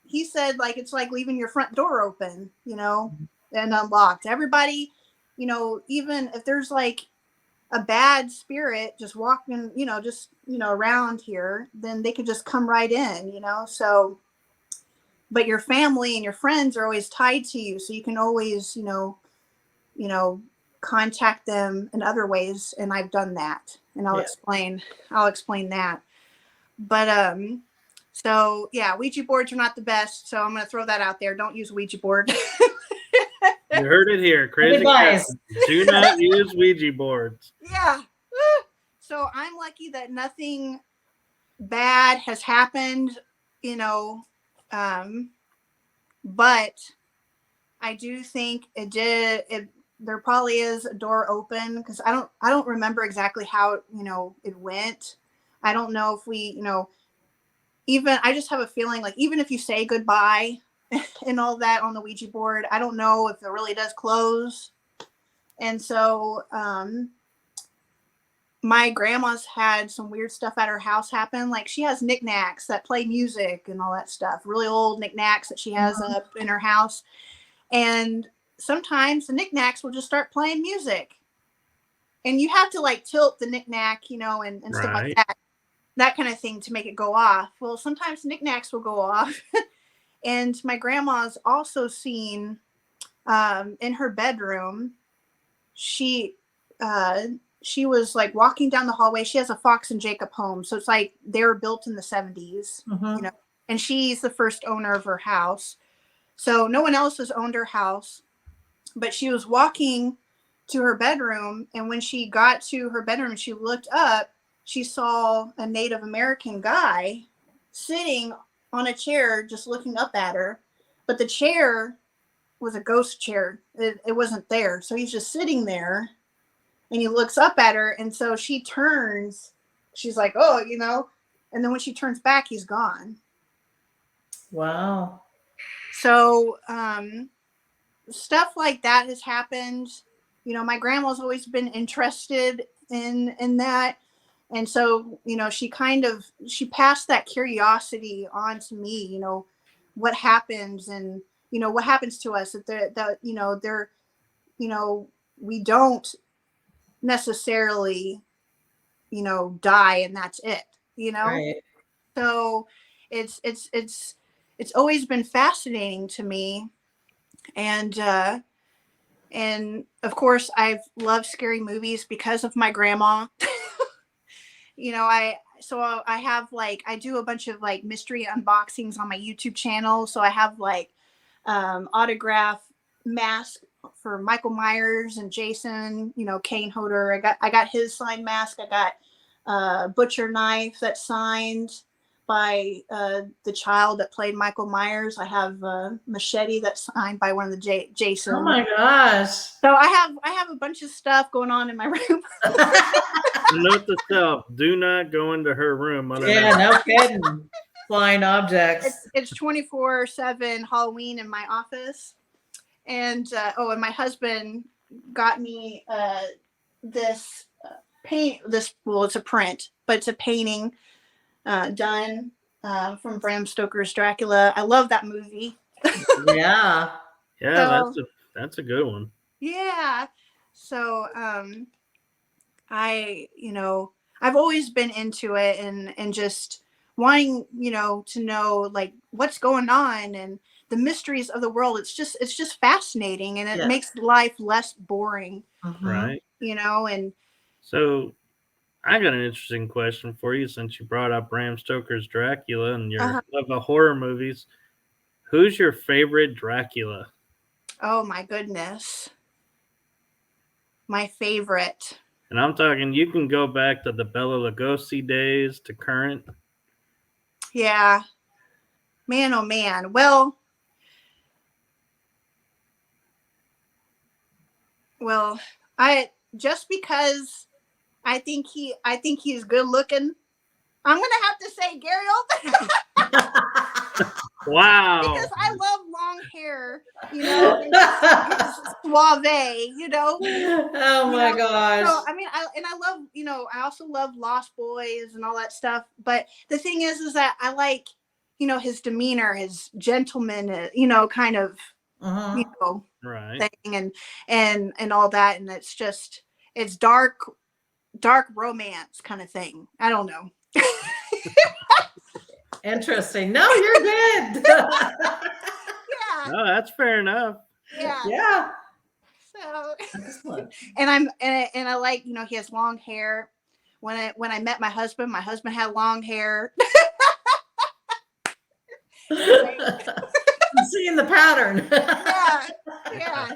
he said, like, it's like leaving your front door open, and unlocked. Everybody, even if there's like a bad spirit just walking, around here, then they could just come right in, So, but your family and your friends are always tied to you, so you can always, you know, contact them in other ways, and I've done that, and I'll Yeah. explain. I'll explain that. But so yeah, Ouija boards are not the best, so I'm gonna throw that out there. Don't use Ouija board. You heard it here. Good Crazy advice. Catherine. Do not use Ouija boards. Yeah. So I'm lucky that nothing bad has happened, you know, um, but I do think it did. There probably is a door open, because I don't remember exactly how it went. I don't know if we even, I just have a feeling like, even if you say goodbye and all that on the Ouija board, I don't know if it really does close. And so my grandma's had some weird stuff at her house happen. Like, she has knickknacks that play music and all that stuff, really old knickknacks that she has Mhm. up in her house. And sometimes the knickknacks will just start playing music. And you have to like tilt the knickknack, and stuff like Right. that kind of thing, to make it go off. Well, sometimes knickknacks will go off. And my grandma's also seen in her bedroom, she uh, she was like walking down the hallway. She has a Fox and Jacob home, so it's like they were built in the 70s, Mhm. and she's the first owner of her house. So no one else has owned her house, but she was walking to her bedroom, and when she got to her bedroom, she looked up. She saw a Native American guy sitting on a chair, just looking up at her. But the chair was a ghost chair. It wasn't there. So he's just sitting there, and he looks up at her. And so she turns. She's like, oh, And then when she turns back, he's gone. Wow. So stuff like that has happened. My grandma's always been interested in that. And so, she passed that curiosity on to me, what happens, and, what happens to us, that we don't necessarily, die and that's it. Right. So it's always been fascinating to me. And of course, I've loved scary movies because of my grandma. I so I have like, I do a bunch of like mystery unboxings on my YouTube channel. So I have like autograph mask for Michael Myers and Jason, you know, Kane Hodder. I got his signed mask. I got butcher knife that's signed by the child that played Michael Myers. I have a machete that's signed by one of the Jason. Oh my gosh. So I have a bunch of stuff going on in my room. Note to self: do not go into her room. Yeah, no kidding. Flying objects. It's 24/7 Halloween in my office. And and my husband got me this well, it's a print, but it's a painting done from Bram Stoker's Dracula. I love that movie. Yeah. Yeah, that's a good one. Yeah. So I've always been into it and just wanting, to know like what's going on and the mysteries of the world. It's just fascinating, and it makes life less boring. Right. And so I got an interesting question for you, since you brought up Bram Stoker's Dracula and your love of horror movies. Who's your favorite Dracula? Oh my goodness. My favorite. And I'm talking, you can go back to the Bela Lugosi days to current. Yeah. Man, oh man. Well, just because I think he's good looking, I'm gonna have to say Gary Oldman. Wow. Because I love long hair, and his suave, Oh my gosh. So I mean, I love, I also love Lost Boys and all that stuff. But the thing is that I like, his demeanor, his gentleman, kind of, right. thing and all that, and it's dark romance kind of thing. I don't know. Interesting. No, you're good. Yeah. No, that's fair enough. Yeah. Yeah. So, excellent. and I like, he has long hair. When I met my husband had long hair. I'm seeing the pattern. Yeah.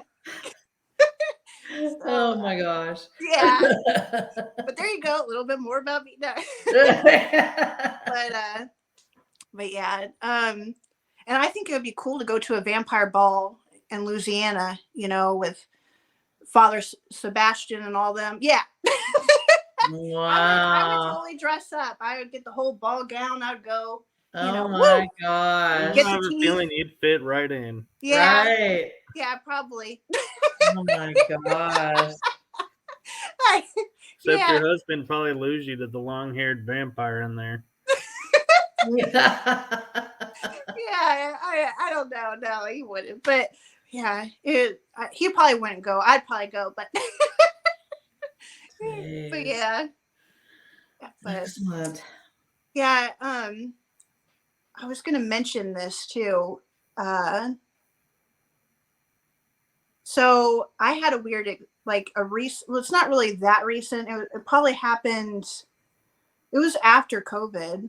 So, oh my gosh. Yeah. But there you go. A little bit more about me. No. But yeah. And I think it would be cool to go to a vampire ball in Louisiana, with Father Sebastian and all them. Yeah. Wow. I would totally dress up. I would get the whole ball gown. I'd go. Oh my gosh. I have a feeling you'd fit right in. Yeah. Right. Yeah, probably. Oh my gosh. Except your husband probably lose you to the long-haired vampire in there. Yeah, I don't know. No, he wouldn't. But yeah, he probably wouldn't go. I'd probably go, but but yeah. But, excellent. Yeah, I was gonna mention this too. So I had a weird, like a recent. Well, it's not really that recent. It probably happened. It was after COVID.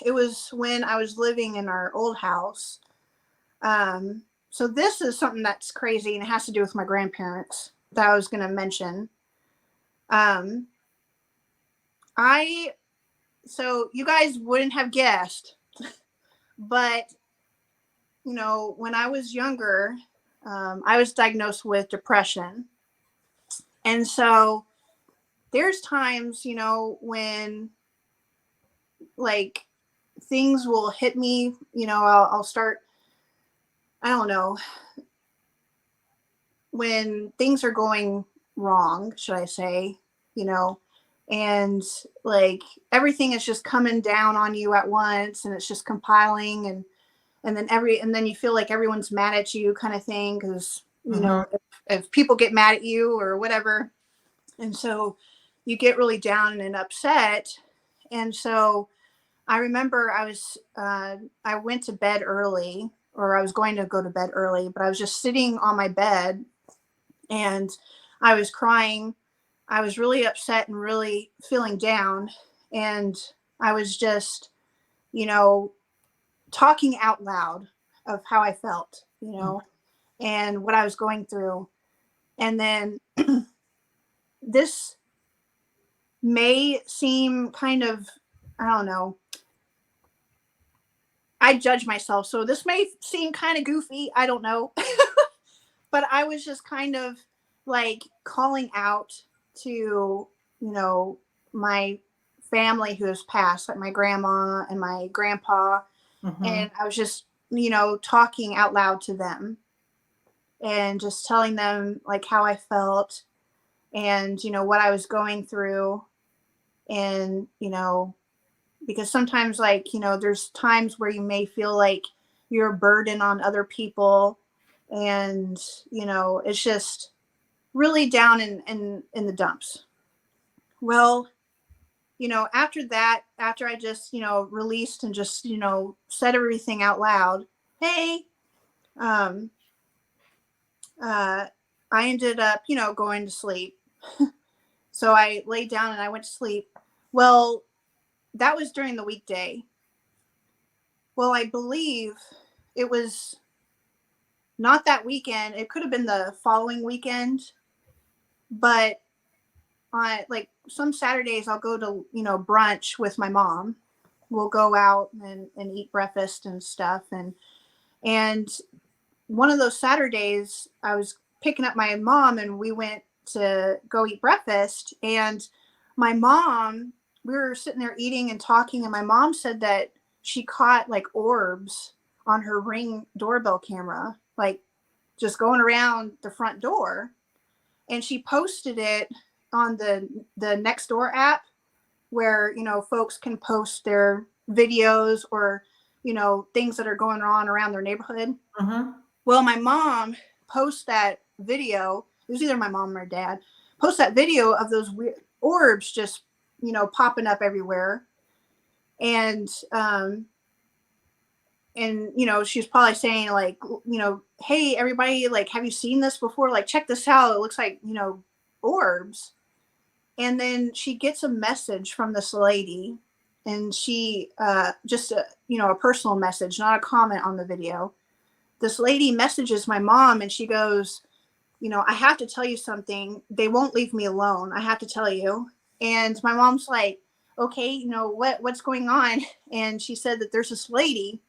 It was when I was living in our old house. So this is something that's crazy, and it has to do with my grandparents that I was going to mention. So you guys wouldn't have guessed, but when I was younger, I was diagnosed with depression. And so there's times, when like things will hit me, I'll start, I don't know, when things are going wrong, should I say, and like everything is just coming down on you at once, and it's just compiling, and then you feel like everyone's mad at you, kind of thing, because if people get mad at you or whatever, and so you get really down and upset. And so I remember I went to bed early, or I was going to go to bed early, but I was just sitting on my bed and I was crying. I was really upset and really feeling down. And I was just, you know, talking out loud of how I felt, you know, and what I was going through. And then this may seem kind of, I don't know, I judge myself. So this may seem kind of goofy. I don't know. But I was just kind of like calling out to, you know, my family who has passed, like my grandma and my grandpa. And I was just, you know, talking out loud to them and just telling them like how I felt and, you know, what I was going through. And, you know, because sometimes, like, you know, there's times where you may feel like you're a burden on other people. And, you know, it's just really down in the dumps. Well, you know, after that, after I just, you know, released and just, you know, said everything out loud, hey, um, I ended up, you know, going to sleep. So I laid down and I went to sleep. Well, that was during the weekday. Well, I believe it was not that weekend. It could have been the following weekend. But on like some Saturdays, I'll go to, you know, brunch with my mom. We'll go out and eat breakfast and stuff. And one of those Saturdays, I was picking up my mom and we went to go eat breakfast. And my mom, we were sitting there eating and talking. And my mom said that she caught like orbs on her Ring doorbell camera, like just going around the front door. And she posted it on the Nextdoor app where, you know, folks can post their videos or, you know, things that are going on around their neighborhood. Well, my mom posts that video. It was either my mom or dad. Post that video of those weird orbs just, you know, popping up everywhere. And you know, she's probably saying like, you know, hey, everybody, like, have you seen this before? Like, check this out. It looks like, you know, orbs. And then she gets a message from this lady, and she just a, you know, a personal message, not a comment on the video. This lady messages my mom and she goes, you know, I have to tell you something. They won't leave me alone. I have to tell you. And my mom's like, okay, you know, what's going on? And she said that there's this lady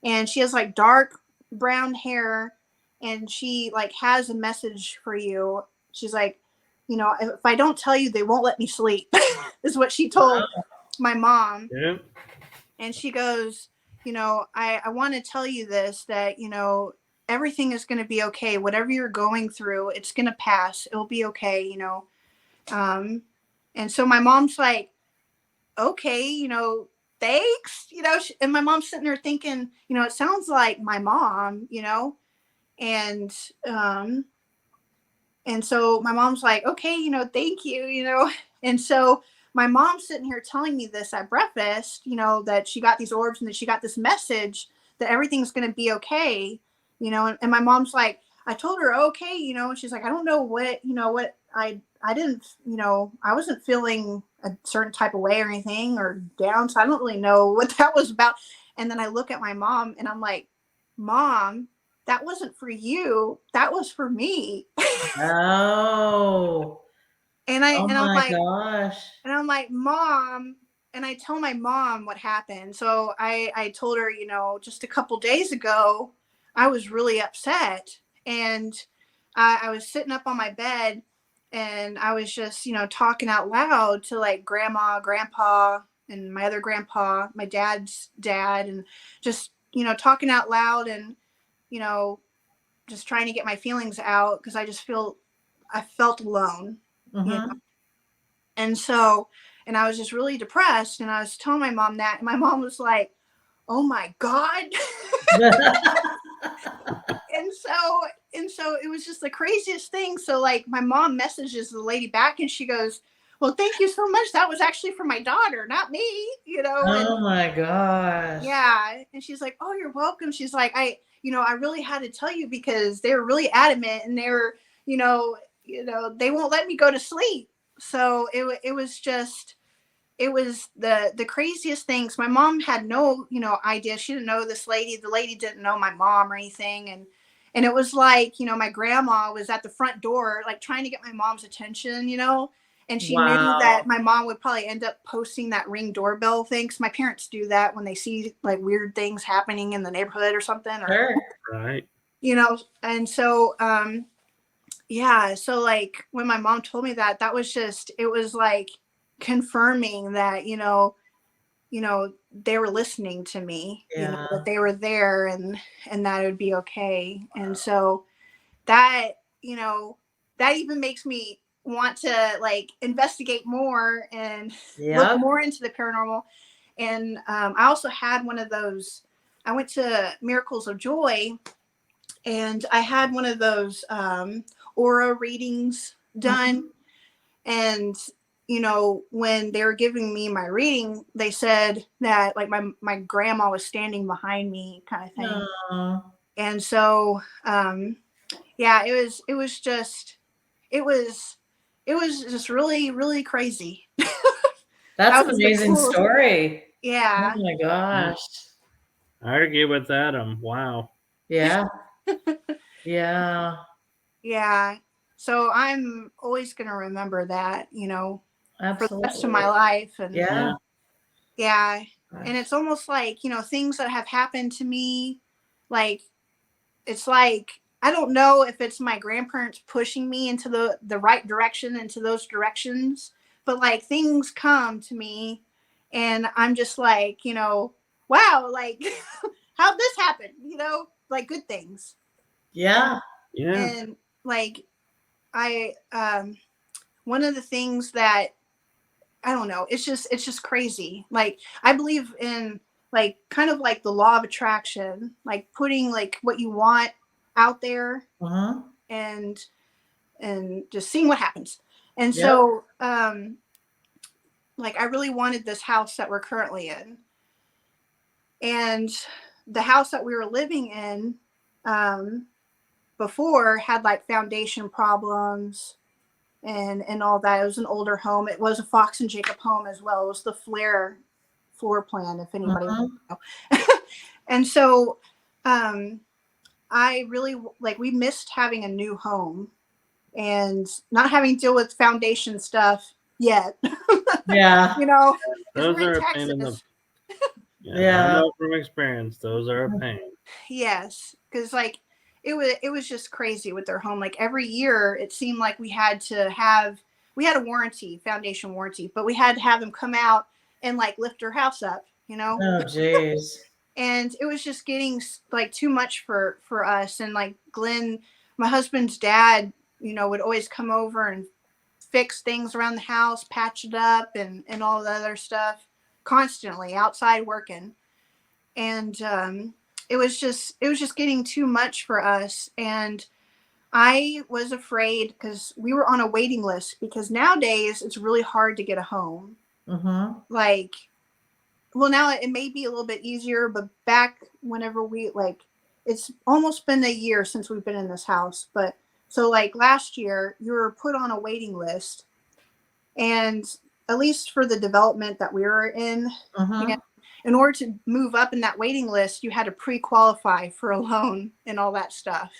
and she has like dark brown hair and she like has a message for you. She's like, you know, if I don't tell you, they won't let me sleep, is what she told my mom. Yeah. And she goes, you know, I want to tell you this, that, you know, everything is going to be okay. Whatever you're going through, it's going to pass. It'll be okay, you know. And so my mom's like, okay, you know, thanks, you know. And my mom's sitting there thinking, you know, it sounds like my mom, you know. And so my mom's like, okay, you know, thank you, you know. And so my mom's sitting here telling me this at breakfast, you know, that she got these orbs and that she got this message that everything's going to be okay, you know. And my mom's like, I told her, okay, you know, and she's like, I don't know what, you know, what I didn't, you know, I wasn't feeling a certain type of way or anything or down. So I don't really know what that was about. And then I look at my mom and I'm like, Mom, that wasn't for you. That was for me. Oh. And Oh I'm my like, gosh. and I'm like, Mom, and I tell my mom what happened. So I told her, you know, just a couple days ago, I was really upset. And I was sitting up on my bed and I was just, you know, talking out loud to like grandma, grandpa, and my other grandpa, my dad's dad, and just, you know, talking out loud and, you know, just trying to get my feelings out because I felt alone, you know? And so, and I was just really depressed and I was telling my mom that, and my mom was like, oh my God. and so it was just the craziest thing. So like my mom messages the lady back and she goes, well, thank you so much. That was actually for my daughter, not me, you know? Oh my gosh. Yeah. And she's like, oh, you're welcome. She's like, I really had to tell you because they were really adamant and they were, you know, they won't let me go to sleep. So it was just, it was the craziest things. My mom had no, idea. She didn't know this lady. The lady didn't know my mom or anything. And it was like, my grandma was at the front door, like trying to get my mom's attention, and she knew that Wow. my mom would probably end up posting that Ring doorbell thing. 'Cause my parents do that when they see like weird things happening in the neighborhood or something, or, Sure. Right. and so, yeah. So like when my mom told me that, that was just, it was like confirming that, they were listening to me, Yeah. that they were there, and that it would be okay. And so that, that even makes me want to like investigate more and look Yep. more into the paranormal. And I also had one of those, I went to Miracles of Joy, and I had one of those aura readings done. And when they were giving me my reading, they said that like my grandma was standing behind me, kind of thing. Aw. And so yeah, it was just really, really crazy. That's That an was the amazing coolest. story. Oh Yeah. my gosh. I argue with Adam. Wow. Yeah. Yeah. Yeah. So I'm always going to remember that, for the rest of my Absolutely. life. And Yeah. yeah. And Gosh. it's almost like, things that have happened to me, like, it's like, I don't know if it's my grandparents pushing me into the right direction, into those directions, but like things come to me and I'm just like, wow, like, how'd this happen? Like good things. Yeah. Yeah. And like, I, one of the things that, I don't know, it's just crazy. Like I believe in like kind of like the law of attraction, like putting like what you want out there, Uh-huh. and just seeing what happens. And Yep. so like I really wanted this house that we're currently in. And the house that we were living in before had like foundation problems and all that. It was an older home. It was a Fox and Jacob home as well. It was the Flair floor plan, if anybody Uh-huh. wants to know. And so I really like, we missed having a new home and not having to deal with foundation stuff yet. Yeah. Because Those we're in are a pain in the. Texas. Yeah, I Yeah. know from experience. Those are a pain. Yes, because like it was just crazy with their home. Like every year, it seemed like we had a warranty, foundation warranty, but we had to have them come out and like lift her house up, Oh, geez. and it was just getting like too much for us. And like Glenn, my husband's dad, would always come over and fix things around the house, patch it up, and all the other stuff, constantly outside working. And it was just getting too much for us. And I was afraid because we were on a waiting list, because nowadays it's really hard to get a home. Uh-huh. Like, well, now it may be a little bit easier, but back whenever it's almost been a year since we've been in this house. But so like last year, you were put on a waiting list, and at least for the development that we were in, Uh-huh. in order to move up in that waiting list, you had to pre-qualify for a loan and all that stuff.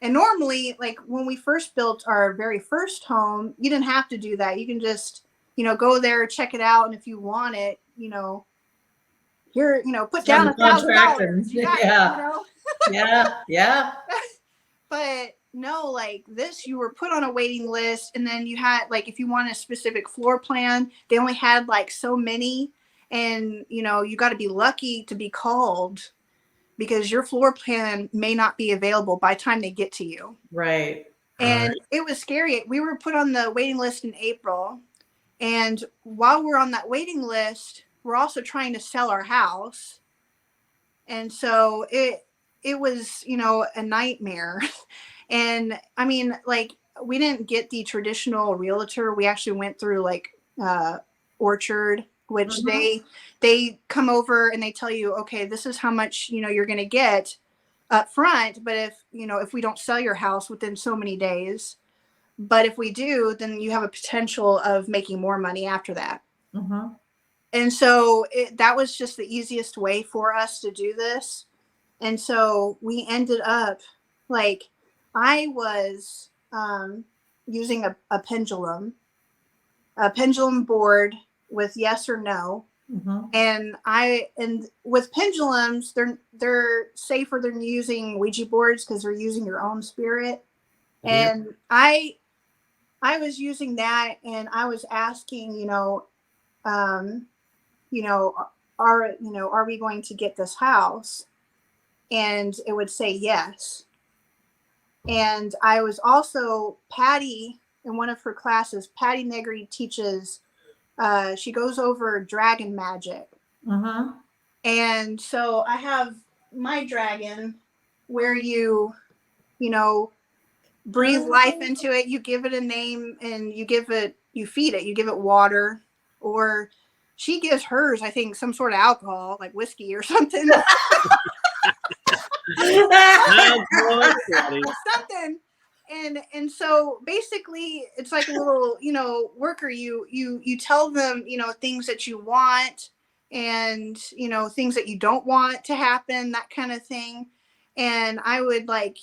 And normally, like when we first built our very first home, you didn't have to do that. You can just, go there, check it out, and if you want it, here, put Sign down the contract $1,000. and You got yeah. it. Yeah. Yeah. But no, like this, you were put on a waiting list, and then you had like, if you want a specific floor plan, they only had like so many, and you got to be lucky to be called, because your floor plan may not be available by the time they get to you. Right. And it was scary. We were put on the waiting list in April, and while we're on that waiting list, we're also trying to sell our house. And so it was, a nightmare. And I mean, like, we didn't get the traditional realtor. We actually went through like Orchard, which Uh-huh. they come over and they tell you, okay, this is how much you're going to get up front, but if we don't sell your house within so many days, but if we do, then you have a potential of making more money after that. Mm-hmm. And so that was just the easiest way for us to do this. And so we ended up, like, I was using a pendulum board with yes or no. Mm-hmm. And with pendulums, they're safer than using Ouija boards because they're using your own spirit. Yep. And I was using that, and I was asking, are we going to get this house? And it would say yes. And I was also, Patty, in one of her classes, Patty Negri teaches, she goes over dragon magic. Mm-hmm. And so I have my dragon where you breathe life into it, you give it a name, and you feed it, you give it water, or she gives hers, I think, some sort of alcohol, like whiskey or something. Something. And so basically it's like a little, worker. You tell them, things that you want, and things that you don't want to happen, that kind of thing. And I would, like,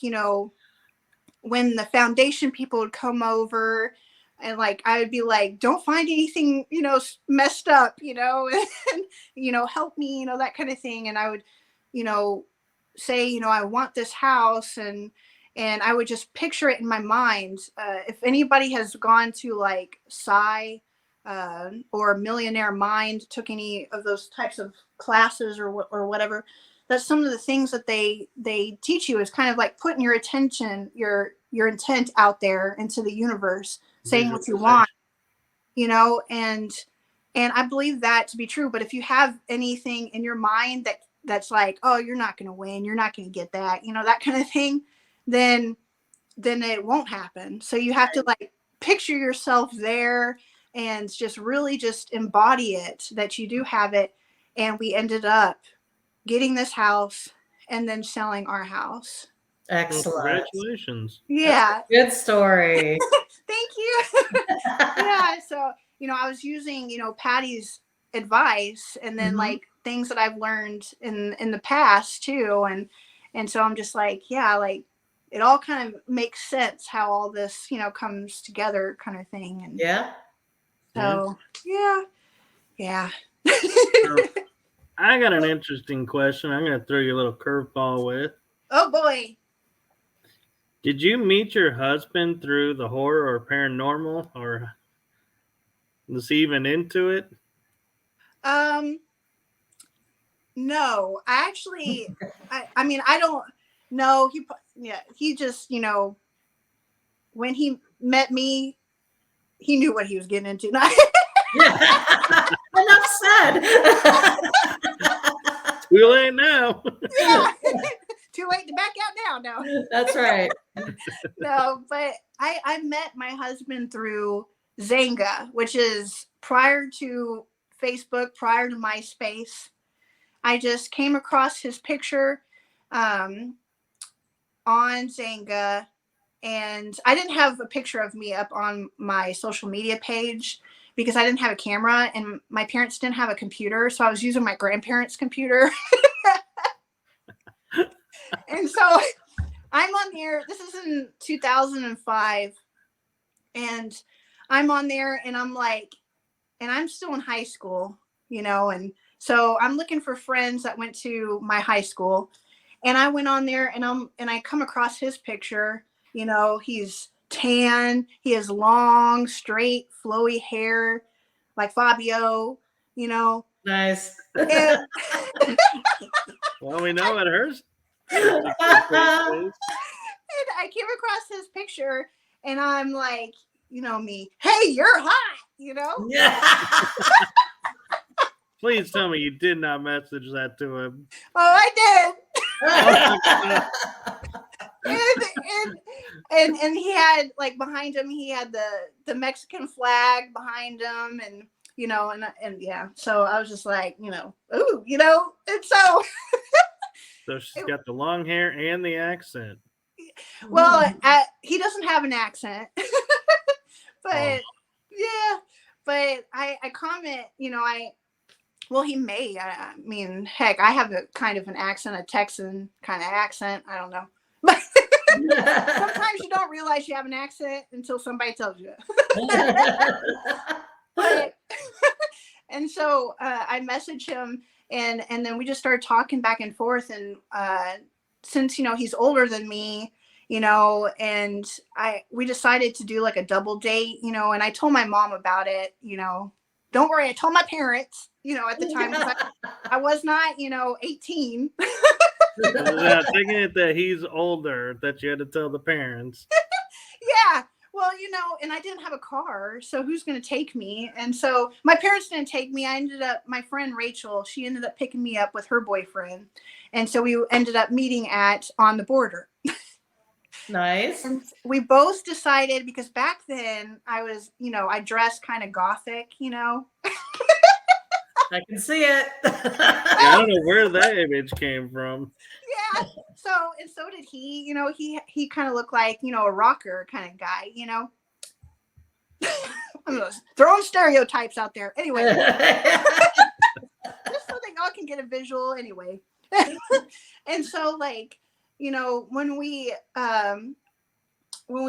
when the foundation people would come over, and, like, I would be like, don't find anything, messed up, and help me, that kind of thing. And I would, say, I want this house, and I would just picture it in my mind. If anybody has gone to, like, or Millionaire Mind, took any of those types of classes or whatever, that's some of the things that they teach you, is kind of like putting your attention, your intent out there into the universe, saying what you want, and I believe that to be true. But if you have anything in your mind that's like, oh, you're not going to win, you're not going to get that, that kind of thing, then it won't happen. So you have to, like, picture yourself there and just really just embody it, that you do have it. And we ended up getting this house and then selling our house. Excellent. Well, congratulations. Yeah. Good story. Thank you. Yeah. So, I was using, Patty's advice, and then, like, things that I've learned in the past too. And so I'm just like, yeah, like, it all kind of makes sense how all this, comes together, kind of thing. And yeah. So, yeah. So, I got an interesting question. I'm going to throw you a little curveball with. Oh boy. Did you meet your husband through the horror or paranormal, or was he even into it? No, I actually, I mean, I don't know. He just, when he met me, he knew what he was getting into. Enough said. Too late now. Yeah. Too late to back out now. No. That's right. No, but I met my husband through Zanga, which is prior to Facebook, prior to MySpace. I just came across his picture on Zanga, and I didn't have a picture of me up on my social media page because I didn't have a camera, and my parents didn't have a computer, so I was using my grandparents' computer. And so I'm on there. This is in 2005, and I'm on there, and I'm like, and I'm still in high school, and so I'm looking for friends that went to my high school, and I went on there, and I come across his picture. He's tan, he has long, straight, flowy hair, like Fabio. Nice. And Well, we know what hers. And I came across his picture, and I'm like, me, hey, you're hot, Yeah. Please tell me you did not message that to him. Oh, I Oh, did. And he had, like, behind him, he had the Mexican flag behind him, and and yeah, so I was just like, ooh, and so so she's got the long hair and the accent. Well, he doesn't have an accent, but yeah, but I comment, well, he may. I mean, heck, I have a kind of an accent, a Texan kind of accent. I don't know. But sometimes you don't realize you have an accent until somebody tells you. But, and so I messaged him, and then we just started talking back and forth. And since he's older than me, and we decided to do like a double date, and I told my mom about it. Don't worry, I told my parents, at the time, I was not, 18. Taking it that he's older, that you had to tell the parents. Yeah. Well, and I didn't have a car, so who's going to take me? And so my parents didn't take me. My friend Rachel, she ended up picking me up with her boyfriend. And so we ended up meeting On the Border. Nice. And we both decided, because back then I was, I dressed kind of gothic, I can see it. I don't know where that image came from. Yeah. So did he. He kind of looked like, a rocker kind of guy, I'm throwing stereotypes out there. Anyway. Just so that y'all can get a visual anyway. And so when we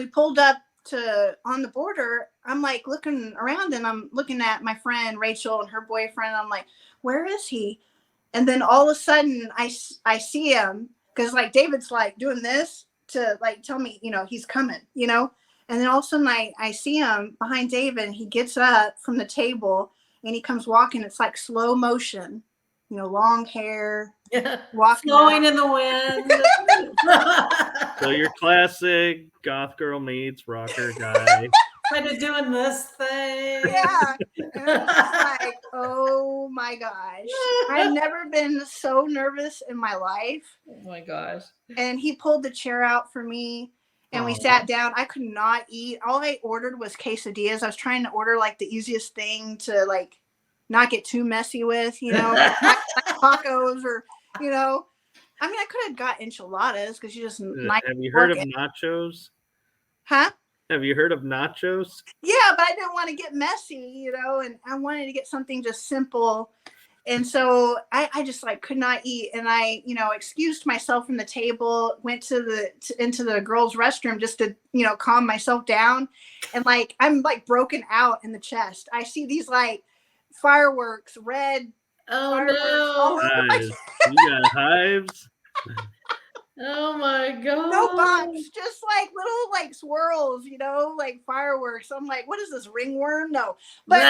pulled up to On the Border, I'm like looking around, and I'm looking at my friend Rachel and her boyfriend. I'm like, where is he? And then all of a sudden I see him, because David's doing this to tell me, he's coming, and then all of a sudden I see him behind David, and he gets up from the table and he comes walking. It's like slow motion, long hair, walking blowing in the wind. So your classic goth girl meets rocker guy. Kind of doing this thing. Yeah. And I'm just like, oh my gosh. I've never been so nervous in my life. Oh my gosh. And he pulled the chair out for me, and we sat down. I could not eat. All I ordered was quesadillas. I was trying to order the easiest thing to not get too messy with, tacos or, I mean, I could have got enchiladas, because you just Have you heard of nachos? Huh? Have you heard of nachos? Yeah, but I didn't want to get messy, and I wanted to get something just simple. And so I just could not eat. And I, excused myself from the table, went into the girls' restroom just to, calm myself down. And I'm broken out in the chest. I see these fireworks, red. Oh fireworks, no. You got hives. Oh my god. No bumps, just little swirls, fireworks. I'm like, what is this, ringworm? No. But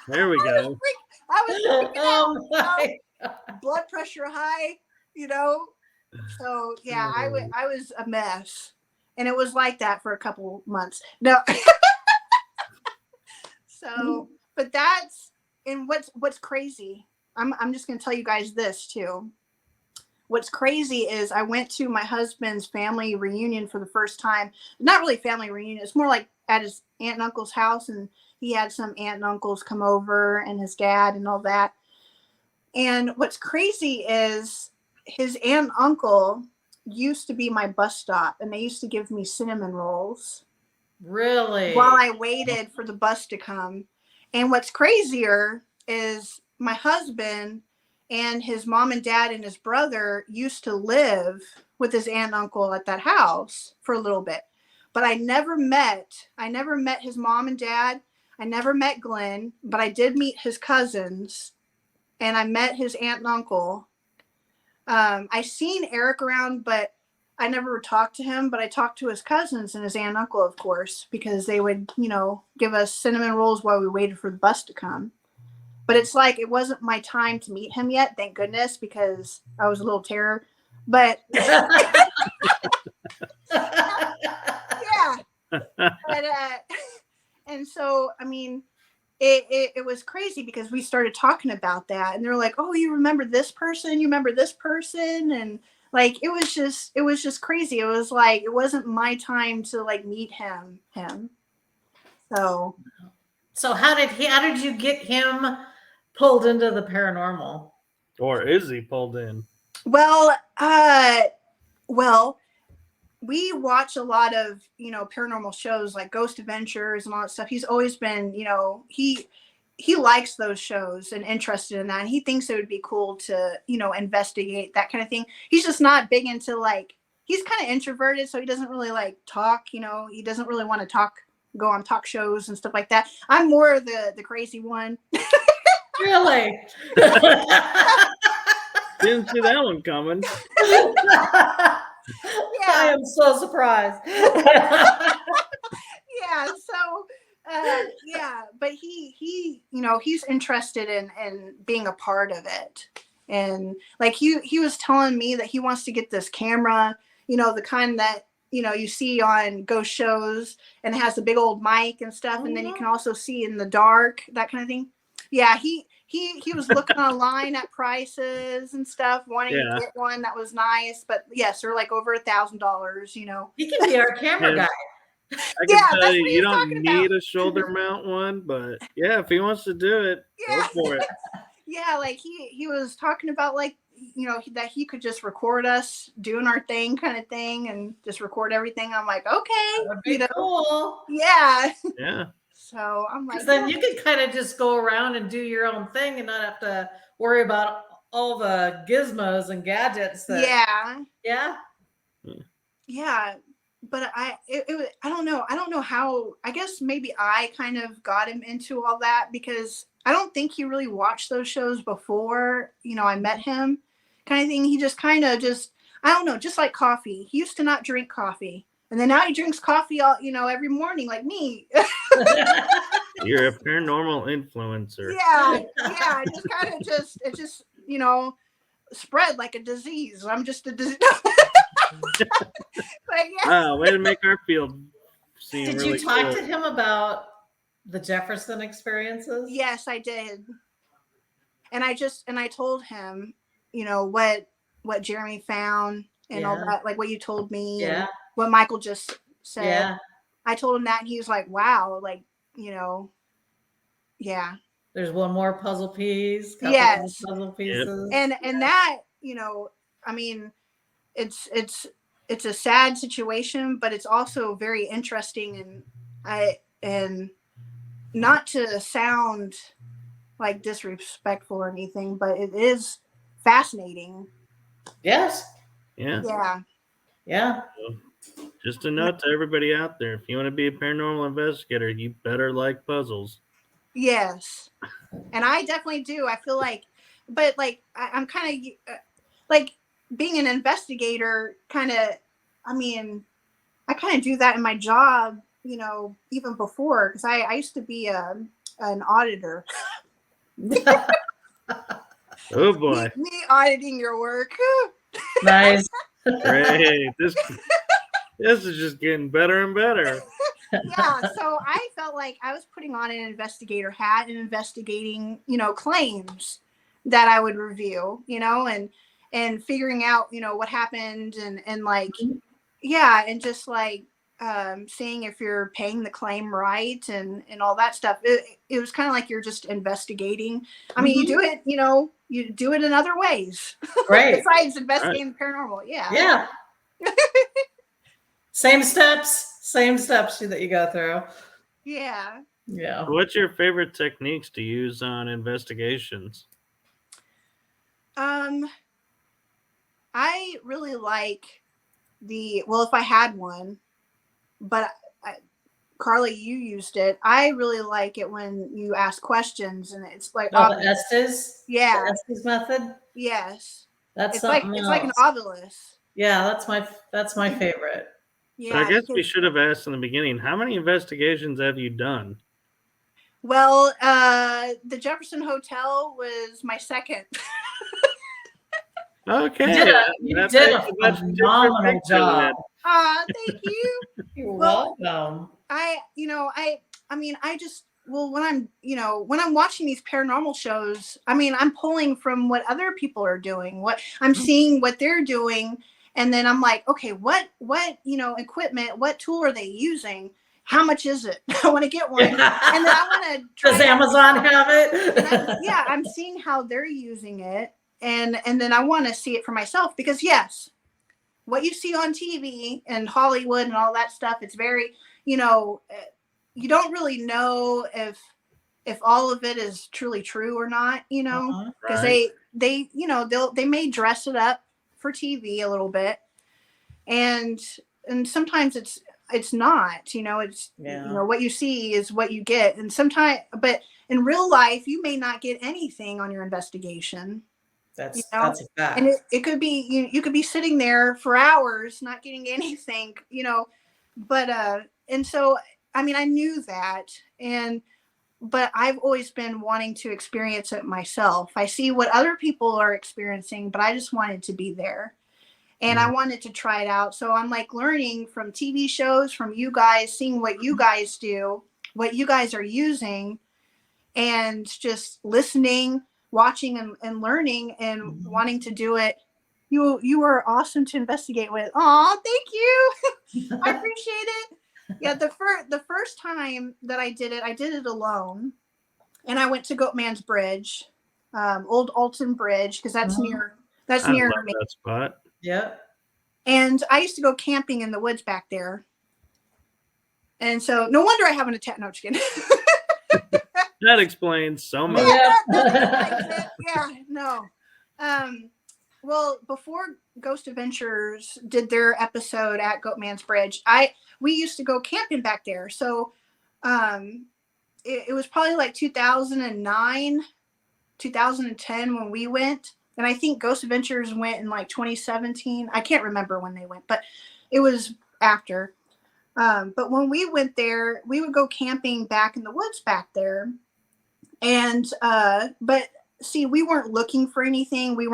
there we go. I was freaking out, blood pressure high, So yeah, I was a mess. And it was like that for a couple months. No. So, but that's, and what's crazy, I'm just gonna tell you guys this too. What's crazy is I went to my husband's family reunion for the first time. Not really family reunion. It's more like at his aunt and uncle's house. And he had some aunt and uncles come over, and his dad and all that. And what's crazy is his aunt and uncle used to be my bus stop, and they used to give me cinnamon rolls. Really? While I waited for the bus to come. And what's crazier is my husband and his mom and dad and his brother used to live with his aunt and uncle at that house for a little bit. But I never met his mom and dad. I never met Glenn, but I did meet his cousins, and I met his aunt and uncle. I seen Eric around, but I never talked to him, but I talked to his cousins and his aunt and uncle, of course, because they would, give us cinnamon rolls while we waited for the bus to come. But it's it wasn't my time to meet him yet, thank goodness, because I was a little terror. But yeah. But and so, I mean, it was crazy, because we started talking about that, and they're like, oh, you remember this person? You remember this person? And it was just crazy. It was it wasn't my time to meet him. So how did you get him pulled into the paranormal? Or is he pulled in? Well, we watch a lot of, paranormal shows like Ghost Adventures and all that stuff. He's always been, he likes those shows and interested in that. And he thinks it would be cool to, investigate that kind of thing. He's just not big into he's kind of introverted. So he doesn't really talk, he doesn't really want to go on talk shows and stuff like that. I'm more the crazy one. Really? Didn't see that one coming. I am so surprised. Yeah. So, but he, he's interested in being a part of it. And he was telling me that he wants to get this camera, the kind that, you see on ghost shows, and it has a big old mic and stuff. And then you can also see in the dark, that kind of thing. Yeah. He was looking online at prices and stuff, wanting to get one that was nice, but yes, they're over $1,000, He can be our camera guy. I can tell you don't need a shoulder mount one, but if he wants to do it, go for it. Yeah, he was talking about that he could just record us doing our thing kind of thing and just record everything. I'm like, okay, that would be cool. Yeah. Yeah. So I'm like, then you can kind of just go around and do your own thing and not have to worry about all the gizmos and gadgets. Yeah. But I don't know. I don't know how. I guess maybe I kind of got him into all that because I don't think he really watched those shows before, I met him, kind of thing. He just kind of I don't know, just like coffee. He used to not drink coffee. And then now he drinks coffee all, every morning like me. You're a paranormal influencer. Yeah. It just kind of it just, spread like a disease. I'm just a disease. But Wow, way to make our field seem Did really you talk cool. to him about the Jefferson experiences? Yes, I did. And I told him, what Jeremy found and all that, what you told me and what Michael just said. Yeah. I told him that and he was like, wow, There's one more puzzle piece. Yes. Puzzle pieces. And that, I mean, it's a sad situation, but it's also very interesting, and not to sound like disrespectful or anything, but it is fascinating. Yes. Yeah. Yeah. So, just a note to everybody out there: if you want to be a paranormal investigator, you better like puzzles. Yes, and I definitely do. I feel but I'm kind of being an investigator. Kind of, I mean, I kind of do that in my job. Even before, because I used to be an auditor. Oh boy! Me auditing your work. Nice. Great. This is just getting better and better. Yeah, so I felt like I was putting on an investigator hat and investigating, claims that I would review, and figuring out, what happened and and just seeing if you're paying the claim right and all that stuff. It was kind of like you're just investigating. I mean, you do it, you do it in other ways. Right. Besides investigating the paranormal. Yeah. Yeah. Same steps that you go through. Yeah. Yeah. What's your favorite techniques to use on investigations? I really like if I had one, but Carla, you used it. I really like it when you ask questions and it's like the Estes? Yeah. The Estes method? Yes. That's it's like an obelisk. Yeah, that's my favorite. Yeah. So I guess we should have asked in the beginning, how many investigations have you done? Well, the Jefferson Hotel was my second. Okay. You did a phenomenal job. Thank you. You're welcome. When I'm watching these paranormal shows, I'm pulling from what other people are doing, what I'm seeing, what they're doing. And then I'm like, okay, what equipment, what tool are they using? How much is it? I want to get one. And then I want to Does Amazon have it? I'm seeing how they're using it. And then I want to see it for myself because yes, what you see on TV and Hollywood and all that stuff, it's very, you know, you don't really know if all of it is truly true or not, you know, because Right. they you know they may dress it up for TV a little bit, and sometimes it's not, you know, it's you know what you see is what you get, and sometimes, but in real life you may not get anything on your investigation. You know, That's a fact. and it could be you could be sitting there for hours not getting anything, you know, but and so I mean I knew that, and but I've always been wanting to experience it myself. I see what other people are experiencing, but I just wanted to be there. And I wanted to try it out. So I'm like learning from TV shows, from you guys, seeing what you guys do, what you guys are using, and just listening, watching, and learning, and wanting to do it. You were awesome to investigate with. Oh, thank you. I appreciate it. Yeah, the first time that I did it alone, and I went to Goatman's Bridge, Old Alton Bridge, because that's near I near love me. that spot. Yep. And I used to go camping in the woods back there, and so no wonder I have an attack. No, just kidding. That explains so much. Yeah, no. Well, before Ghost Adventures did their episode at Goatman's Bridge, we used to go camping back there. So it was probably like 2009, 2010 when we went. And I think Ghost Adventures went in like 2017. I can't remember when they went, but it was after. But when we went there, we would go camping back in the woods back there. And but see, we weren't looking for anything. We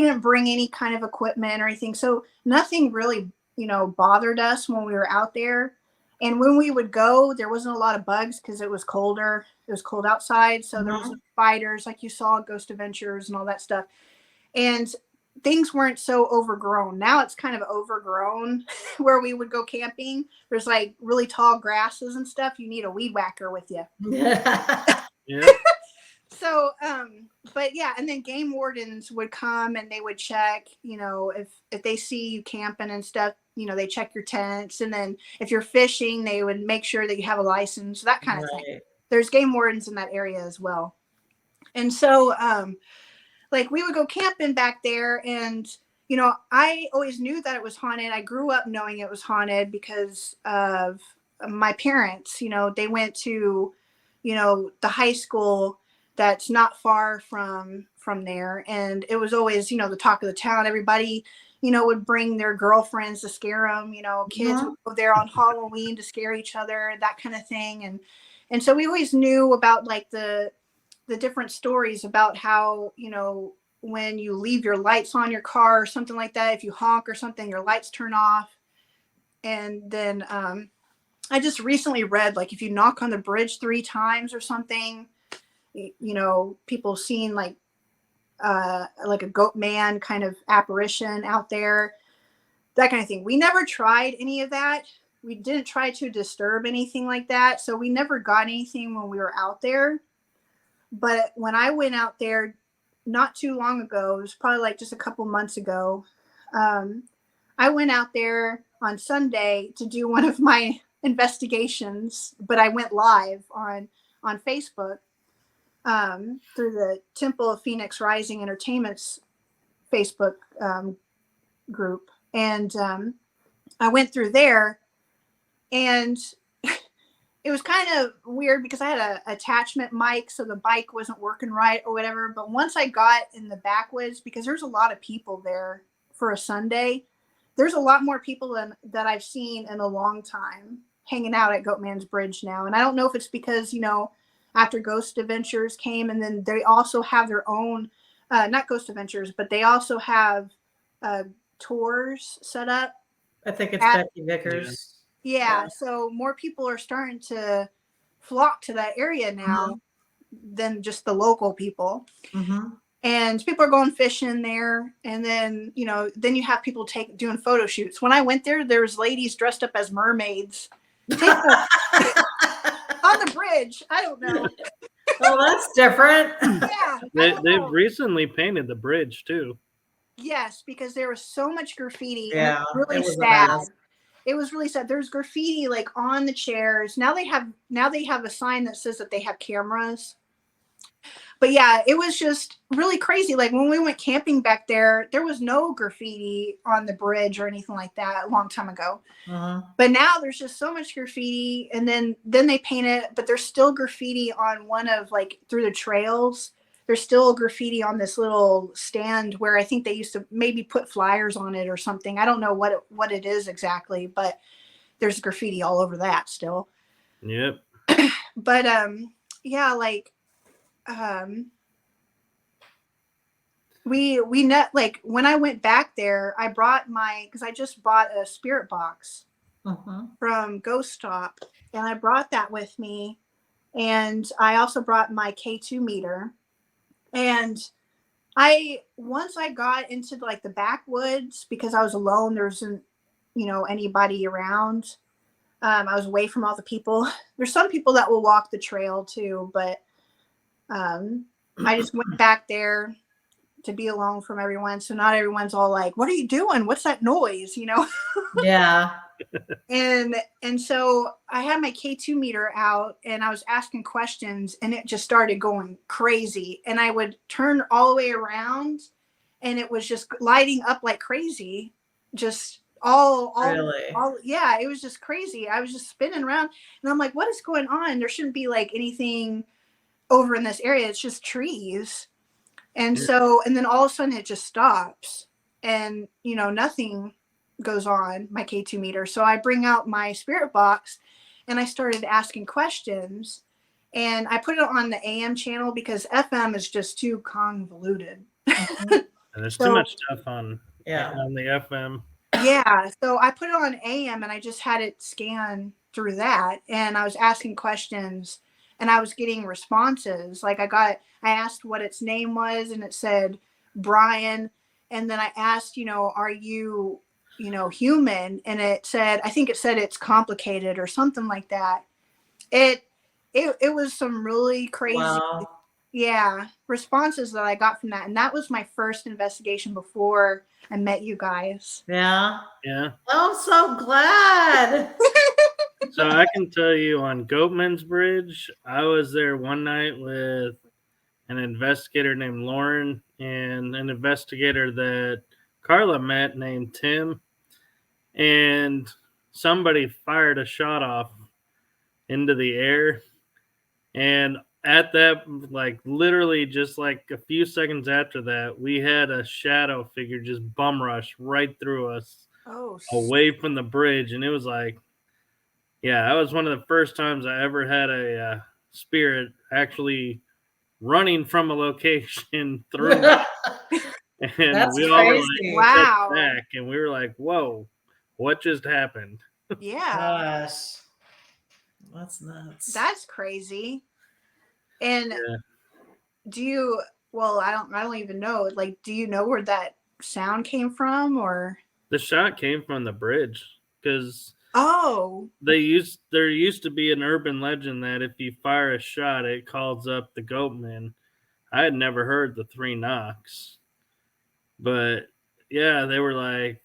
didn't bring any kind of equipment or anything. So nothing really, you know, bothered us when we were out there. And when we would go, there wasn't a lot of bugs because it was colder. It was cold outside. So there was spiders like you saw at Ghost Adventures and all that stuff. And things weren't so overgrown. Now it's kind of overgrown where we would go camping. There's like really tall grasses and stuff. You need a weed whacker with you. Yeah. So, but yeah, and then game wardens would come and they would check, you know, if they see you camping and stuff, you know, they check your tents. And then if you're fishing, they would make sure that you have a license, that kind of thing. There's game wardens in that area as well. And so, like we would go camping back there, and, you know, I always knew that it was haunted. I grew up knowing it was haunted because of my parents. You know, they went to, you know, the high school that's not far from there, and it was always, you know, the talk of the town. Everybody, you know, would bring their girlfriends to scare them. You know, kids would go there on Halloween to scare each other, that kind of thing. And so we always knew about like the different stories about how, you know, when you leave your lights on your car or something like that, if you honk or something, your lights turn off. And then I just recently read, like, if you knock on the bridge 3 times or something, you know, people seeing like a goat man kind of apparition out there, that kind of thing. We never tried any of that. We didn't try to disturb anything like that. So we never got anything when we were out there. But when I went out there not too long ago, it was probably like just a couple months ago, I went out there on Sunday to do one of my investigations, but I went live on Facebook through the Temple of Phoenix Rising Entertainment's Facebook group. And I went through there, and it was kind of weird because I had a attachment mic, so the mic wasn't working right or whatever. But once I got in the backwoods, because there's a lot of people there for a Sunday, there's a lot more people that I've seen in a long time hanging out at Goatman's Bridge now. And I don't know if it's because, you know, after Ghost Adventures came, and then they also have their own, not Ghost Adventures, but they also have tours set up. I think it's Becky Vickers. Yeah, so more people are starting to flock to that area now than just the local people. And people are going fishing there. And then, you know, then you have people doing photo shoots. When I went there, there was ladies dressed up as mermaids on the bridge. I don't know. Oh, that's different. Yeah. They've recently painted the bridge too. Yes, because there was so much graffiti, and Yeah, it was really it was a sad. mess. It was really sad. There's graffiti like on the chairs. Now they have a sign that says that they have cameras. But yeah, it was just really crazy. Like when we went camping back there, there was no graffiti on the bridge or anything like that a long time ago. But now there's just so much graffiti, and then they paint it, but there's still graffiti on one of like through the trails. There's still graffiti on this little stand where I think they used to maybe put flyers on it or something. I don't know what it is exactly, but there's graffiti all over that still. Yep. But yeah, like we net like when I went back there, I brought because I just bought a spirit box from Ghost Stop, and I brought that with me, and I also brought my K2 meter. And once I got into like the backwoods, because I was alone, there wasn't anybody around. I was away from all the people. There's some people that will walk the trail too, but I just went back there to be alone from everyone, so not everyone's all like, what are you doing, what's that noise, Yeah. And so I had my K2 meter out, and I was asking questions, and it just started going crazy, and I would turn all the way around, and it was just lighting up like crazy, just Really? yeah, it was just crazy. I was just spinning around, and I'm like, what is going on? There shouldn't be like anything over in this area, it's just trees. And so, and then all of a sudden it just stops, and nothing goes on my K2 meter. So I bring out my spirit box, and I started asking questions, and I put it on the AM channel because FM is just too convoluted. And there's too much stuff on the FM. Yeah, so I put it on AM, and I just had it scan through that, and I was asking questions, and I was getting responses. Like I asked what its name was, and it said Brian. And then I asked, are you, human? And it said, I think it said it's complicated or something like that. It was some really crazy, responses that I got from that. And that was my first investigation before I met you guys. Yeah. Yeah. I'm so glad. So I can tell you on Goatman's Bridge, I was there one night with an investigator named Lauren and an investigator that Carla met named Tim. And somebody fired a shot off into the air. And at that, like literally just like a few seconds after that, we had a shadow figure just bum rush right through us away from the bridge. And it was like, yeah, that was one of the first times I ever had a spirit actually running from a location through me. And That's we all were like, wow, back, and we were like, whoa, what just happened? Yeah. Gosh. That's nuts. That's crazy. And do you, well, I don't even know. Like, do you know where that sound came from, or? The shot came from the bridge because there used to be an urban legend that if you fire a shot, it calls up the goatman. I had never heard the 3 knocks, but yeah, they were like,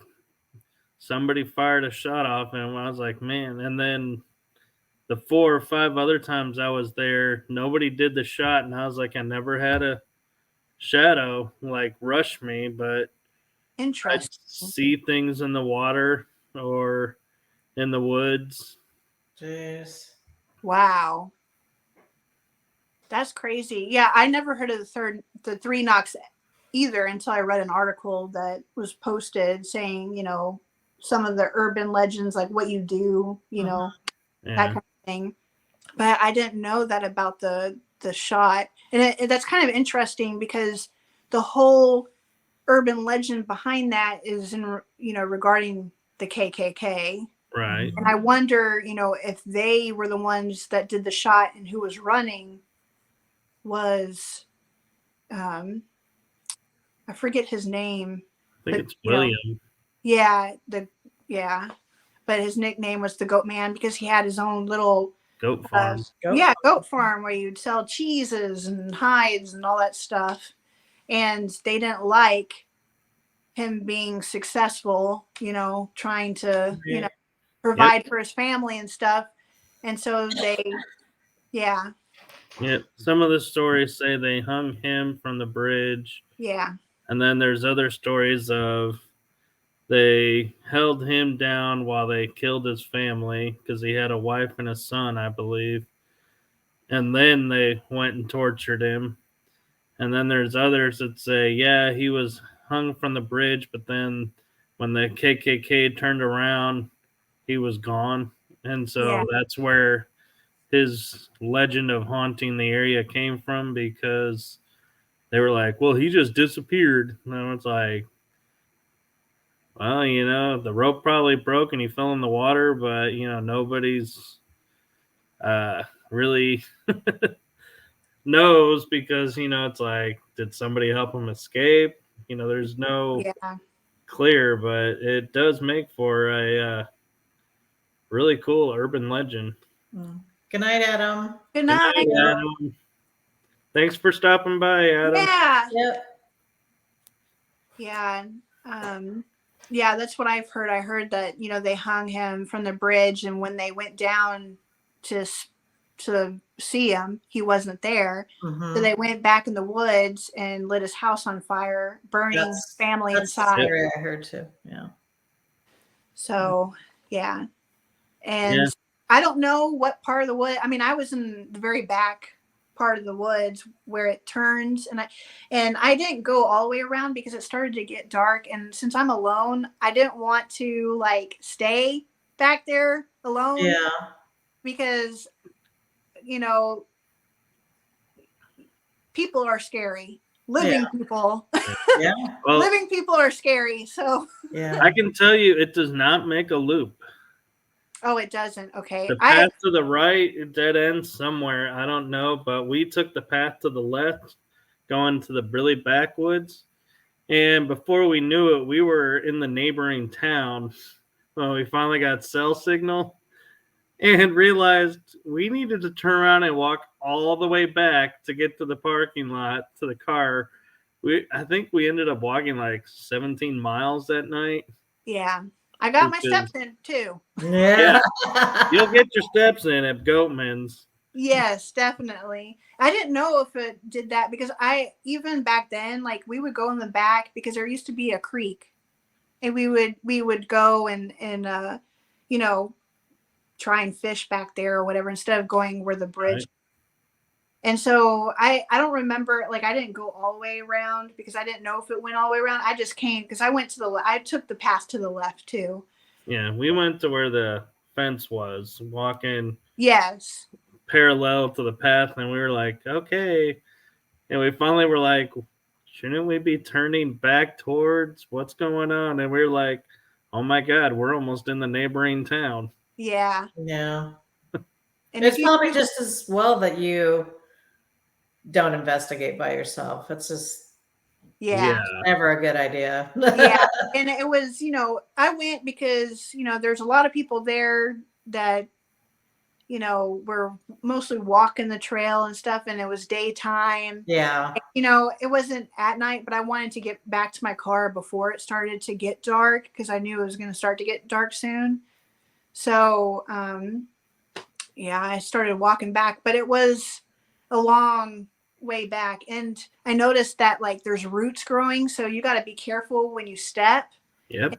somebody fired a shot off, and I was like, man. And then the 4 or 5 other times I was there, nobody did the shot, and I was like, I never had a shadow like rush me, but interesting. I'd see things in the water or in the woods. Jeez. Wow. That's crazy. Yeah, I never heard of the 3 knocks either until I read an article that was posted saying, some of the urban legends, like what you do, that kind of thing. But I didn't know that about the shot. And that's kind of interesting because the whole urban legend behind that is regarding the KKK. Right. And I wonder, if they were the ones that did the shot, and who was running was, I forget his name. I think it's William. But his nickname was the Goat Man because he had his own little goat farm. Goat farm where you'd sell cheeses and hides and all that stuff. And they didn't like him being successful, trying to, Right. provide for his family and stuff. And so yeah, Yeah, some of the stories say they hung him from the bridge, yeah, and then there's other stories of they held him down while they killed his family because he had a wife and a son, I believe. And then they went and tortured him. And then there's others that say, yeah, he was hung from the bridge, but then when the KKK turned around, he was gone. And yeah, so that's where his legend of haunting the area came from, because they were like, well, he just disappeared. And it's like, well, the rope probably broke and he fell in the water, but, nobody's really knows, because, it's like, did somebody help him escape? There's no yeah. clear, but it does make for a really cool urban legend. Good night, Adam. Good Good night. night, Adam. Thanks for stopping by, Adam. Yeah, Yep. yeah. Yeah, that's what I've heard. I heard that, they hung him from the bridge, and when they went down to see him, he wasn't there. So they went back in the woods and lit his house on fire, burning his family That's the inside. story I heard too. Yeah. So, yeah. And Yeah. I don't know what part of the wood. I mean, I was in the very back part of the woods where it turns, and I didn't go all the way around because it started to get dark, and since I'm alone, I didn't want to like stay back there alone. Yeah. Because people are scary. Living people. Yeah. Well, Living people are scary. So Yeah. I can tell you it does not make a loop. oh, it doesn't. Okay. The path to the right, it dead ends somewhere. I don't know, but we took the path to the left, going to the really backwoods. And before we knew it, we were in the neighboring town. Well, we finally got cell signal and realized we needed to turn around and walk all the way back to get to the parking lot, to the car. I think we ended up walking like 17 miles that night. Yeah. I got my steps in too. Yeah. You'll get your steps in at Goatman's. Yes, definitely. I didn't know if it did that because even back then, like we would go in the back because there used to be a creek, and we would go and try and fish back there or whatever instead of going where the bridge. Right. And so I don't remember, like I didn't go all the way around because I didn't know if it went all the way around. I just came because I took the path to the left too. Yeah, we went to where the fence was, walking Yes. parallel to the path, and we were like, okay. And we finally were like, shouldn't we be turning back towards what's going on? And we were like, oh my God, we're almost in the neighboring town. Yeah. Yeah. And It's probably just as well that you don't investigate by yourself. It's just never a good idea. Yeah. And it was, I went because, there's a lot of people there that, were mostly walking the trail and stuff, and it was daytime. Yeah. It wasn't at night, but I wanted to get back to my car before it started to get dark because I knew it was going to start to get dark soon. So, I started walking back, but it was a long way back. And I noticed that like there's roots growing. So you got to be careful when you step. Yep.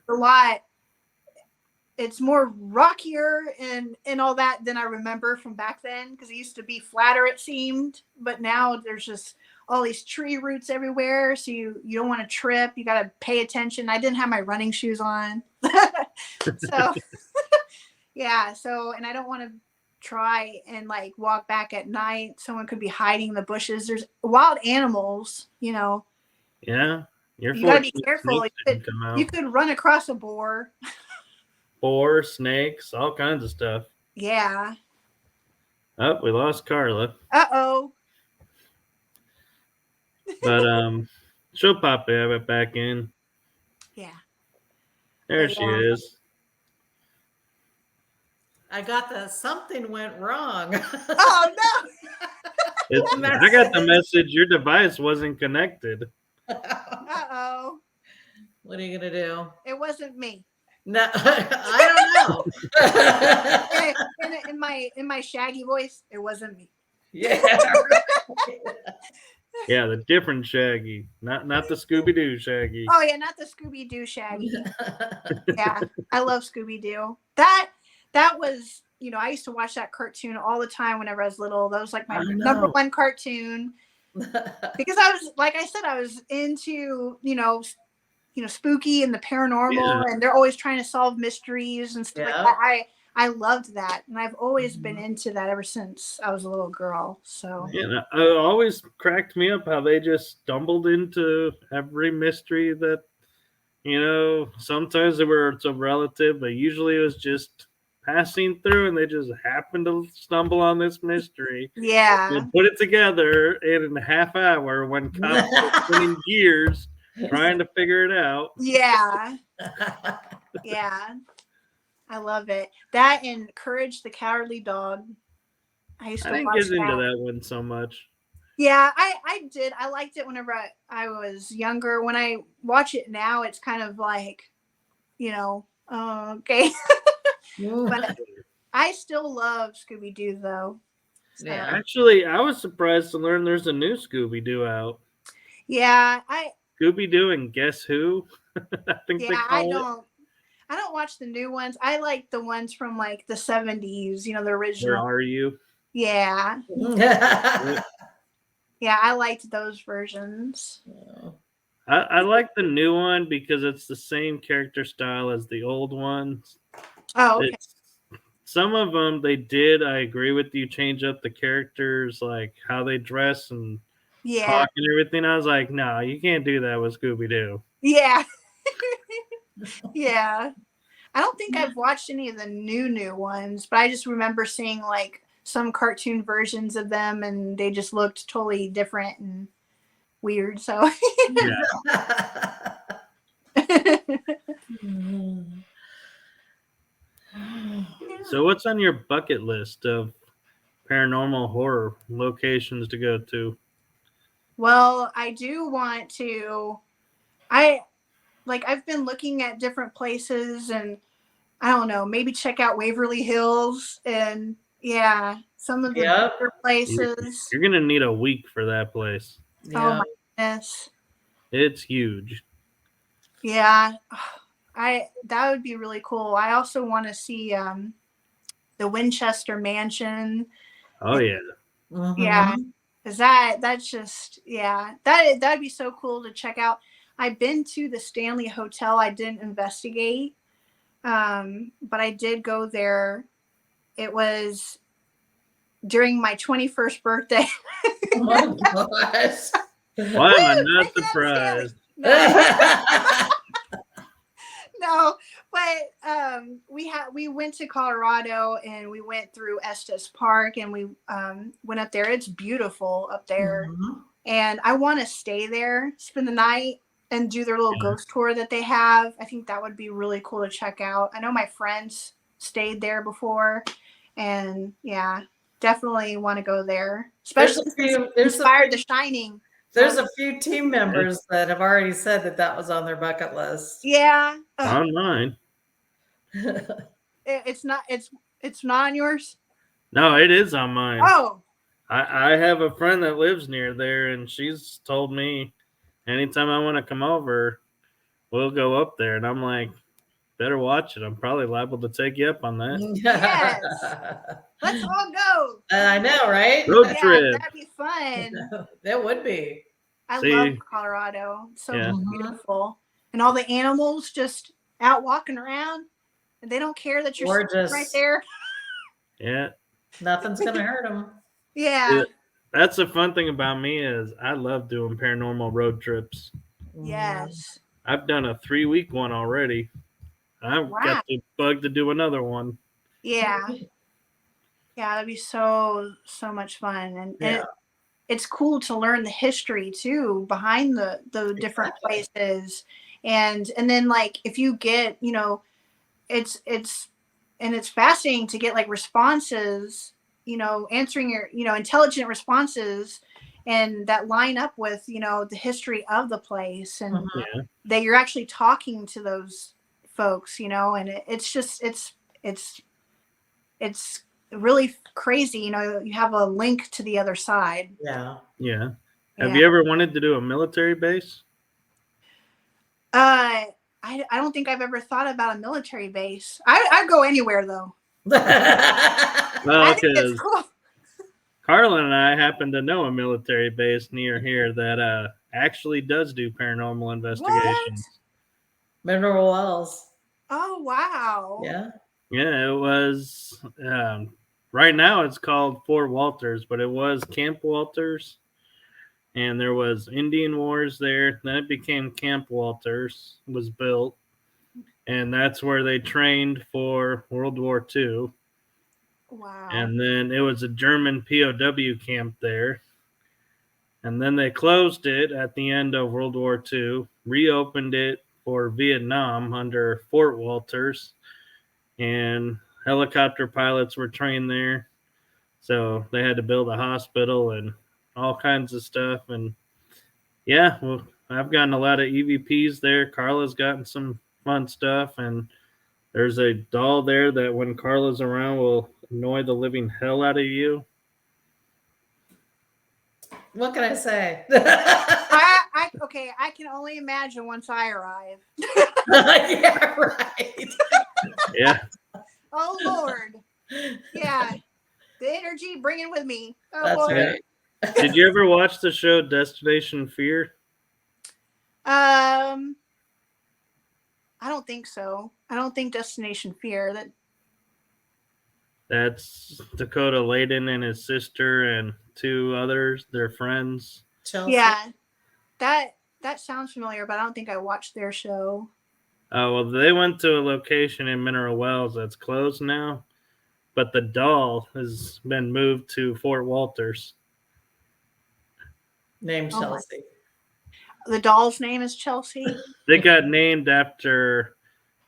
It's more rockier and all that than I remember from back then. Cause it used to be flatter, it seemed, but now there's just all these tree roots everywhere. So you don't want to trip. You got to pay attention. I didn't have my running shoes on. So yeah. So, and I don't want to try and like walk back at night. Someone could be hiding in the bushes. There's wild animals, Yeah. You gotta be careful. You could run across a boar. Boar, snakes, all kinds of stuff. Yeah. Oh, we lost Carla. Uh-oh. But she'll pop it back in. Yeah. There she is. I got something went wrong. Oh no. I got the message your device wasn't connected. Uh-oh. What are you gonna do? It wasn't me. No, I don't know. In my shaggy voice, it wasn't me. Yeah. Yeah, the different Shaggy, not the Scooby Doo Shaggy. Oh yeah, not the Scooby Doo Shaggy. Yeah, I love Scooby Doo. That was, I used to watch that cartoon all the time whenever I was little. That was like my number one cartoon because I was, like I said, I was into spooky and the paranormal, and they're always trying to solve mysteries and stuff like that. I loved that, and I've always been into that ever since I was a little girl. So yeah, it always cracked me up how they just stumbled into every mystery that, sometimes they were it's a relative, but usually it was just passing through, and they just happened to stumble on this mystery. yeah, And put it together in a half hour when cops were spinning gears trying to figure it out. yeah, yeah. I love it. That and Courage the Cowardly Dog. I used to didn't watch get into that. that one so much. Yeah, I did. I liked it whenever I was younger. When I watch it now, it's kind of like, okay. But I still love Scooby Doo though. So. Yeah. Actually, I was surprised to learn there's a new Scooby Doo out. Yeah, Scooby Doo and Guess Who? I think they call it. I don't watch the new ones. I like the ones from like the 70s, the original. Where Are You? Yeah. Yeah, I liked those versions. I like the new one because it's the same character style as the old ones. Oh, okay. Some of them they did, I agree with you, change up the characters, like how they dress and talk and everything. I was like, no, you can't do that with Scooby-Doo. Yeah. Yeah. I don't think I've watched any of the new ones, but I just remember seeing like some cartoon versions of them, and they just looked totally different and weird. So, So, what's on your bucket list of paranormal horror locations to go to? Well, I do want to. I've been looking at different places, and I don't know, maybe check out Waverly Hills and some of the bigger places. You're gonna need a week for that place. Oh my goodness. It's huge. Yeah. That would be really cool. I also want to see the Winchester Mansion. Oh yeah. Yeah. Because that's just that'd be so cool to check out. I've been to the Stanley Hotel. I didn't investigate. But I did go there. It was during my 21st birthday. Oh my gosh. Why am I not surprised? No, but we went to Colorado, and we went through Estes Park, and we went up there. It's beautiful up there. And I want to stay there, spend the night, and do their little ghost tour that they have. I think that would be really cool to check out. I know my friends stayed there before, and definitely want to go there. Especially inspired The Shining. There's a few team members that have already said that was on their bucket list. Yeah. On mine. It's not on yours? No, it is on mine. Oh. I have a friend that lives near there, and she's told me anytime I want to come over, we'll go up there. And I'm like, better watch it. I'm probably liable to take you up on that. Yes. Let's all go. I know, right? Road trip. That'd be fun. That would be. I love Colorado. It's so beautiful. And all the animals just out walking around, and they don't care that you're right there. Yeah. Nothing's going to hurt them. Yeah. That's the fun thing about me is I love doing paranormal road trips. Yes. I've done a 3-week one already. I've got the bug to do another one. Yeah. Yeah, that'd be so much fun. And it's cool to learn the history too behind the different places. And then like if you get, it's fascinating to get like responses, answering your, intelligent responses and that line up with, you know, the history of the place, and Yeah. that you're actually talking to those folks, you know, and it's just it's really crazy, you know, you have a link to the other side. Yeah. Yeah. Have Yeah. you ever wanted to do a military base? I don't think I've ever thought about a military base. I'd go anywhere though. Well, I think it's because cool. Carla and I happen to know a military base near here that actually does do paranormal investigations. Mineral wells. Oh wow. Yeah. Yeah, it was. Right now, it's called Fort Walters, but it was Camp Walters, and there was Indian Wars there. Then it became Camp Walters was built, and that's where they trained for World War II. Wow. And then it was a German POW camp there. And then they closed it at the end of World War II, reopened it for Vietnam under Fort Walters, and helicopter pilots were trained there. So they had to build a hospital and all kinds of stuff. And yeah, well, I've gotten a lot of EVPs there. Carla's gotten some fun stuff. And there's a doll there that when Carla's around will annoy the living hell out of you. What can I say? Okay, I can only imagine once I arrive. Yeah, right. Yeah. Oh Lord. Yeah. The energy, bring it with me. Oh That's boy. right. Did you ever watch the show Destination Fear? I don't think so. I don't think Destination Fear. That's Dakota Layden and his sister and two others, their friends. Chelsea. Yeah. That sounds familiar, but I don't think I watched their show. Oh, well, they went to a location in Mineral Wells that's closed now, but the doll has been moved to Fort Walters. Named Oh my- Chelsea. The doll's name is Chelsea. They got named after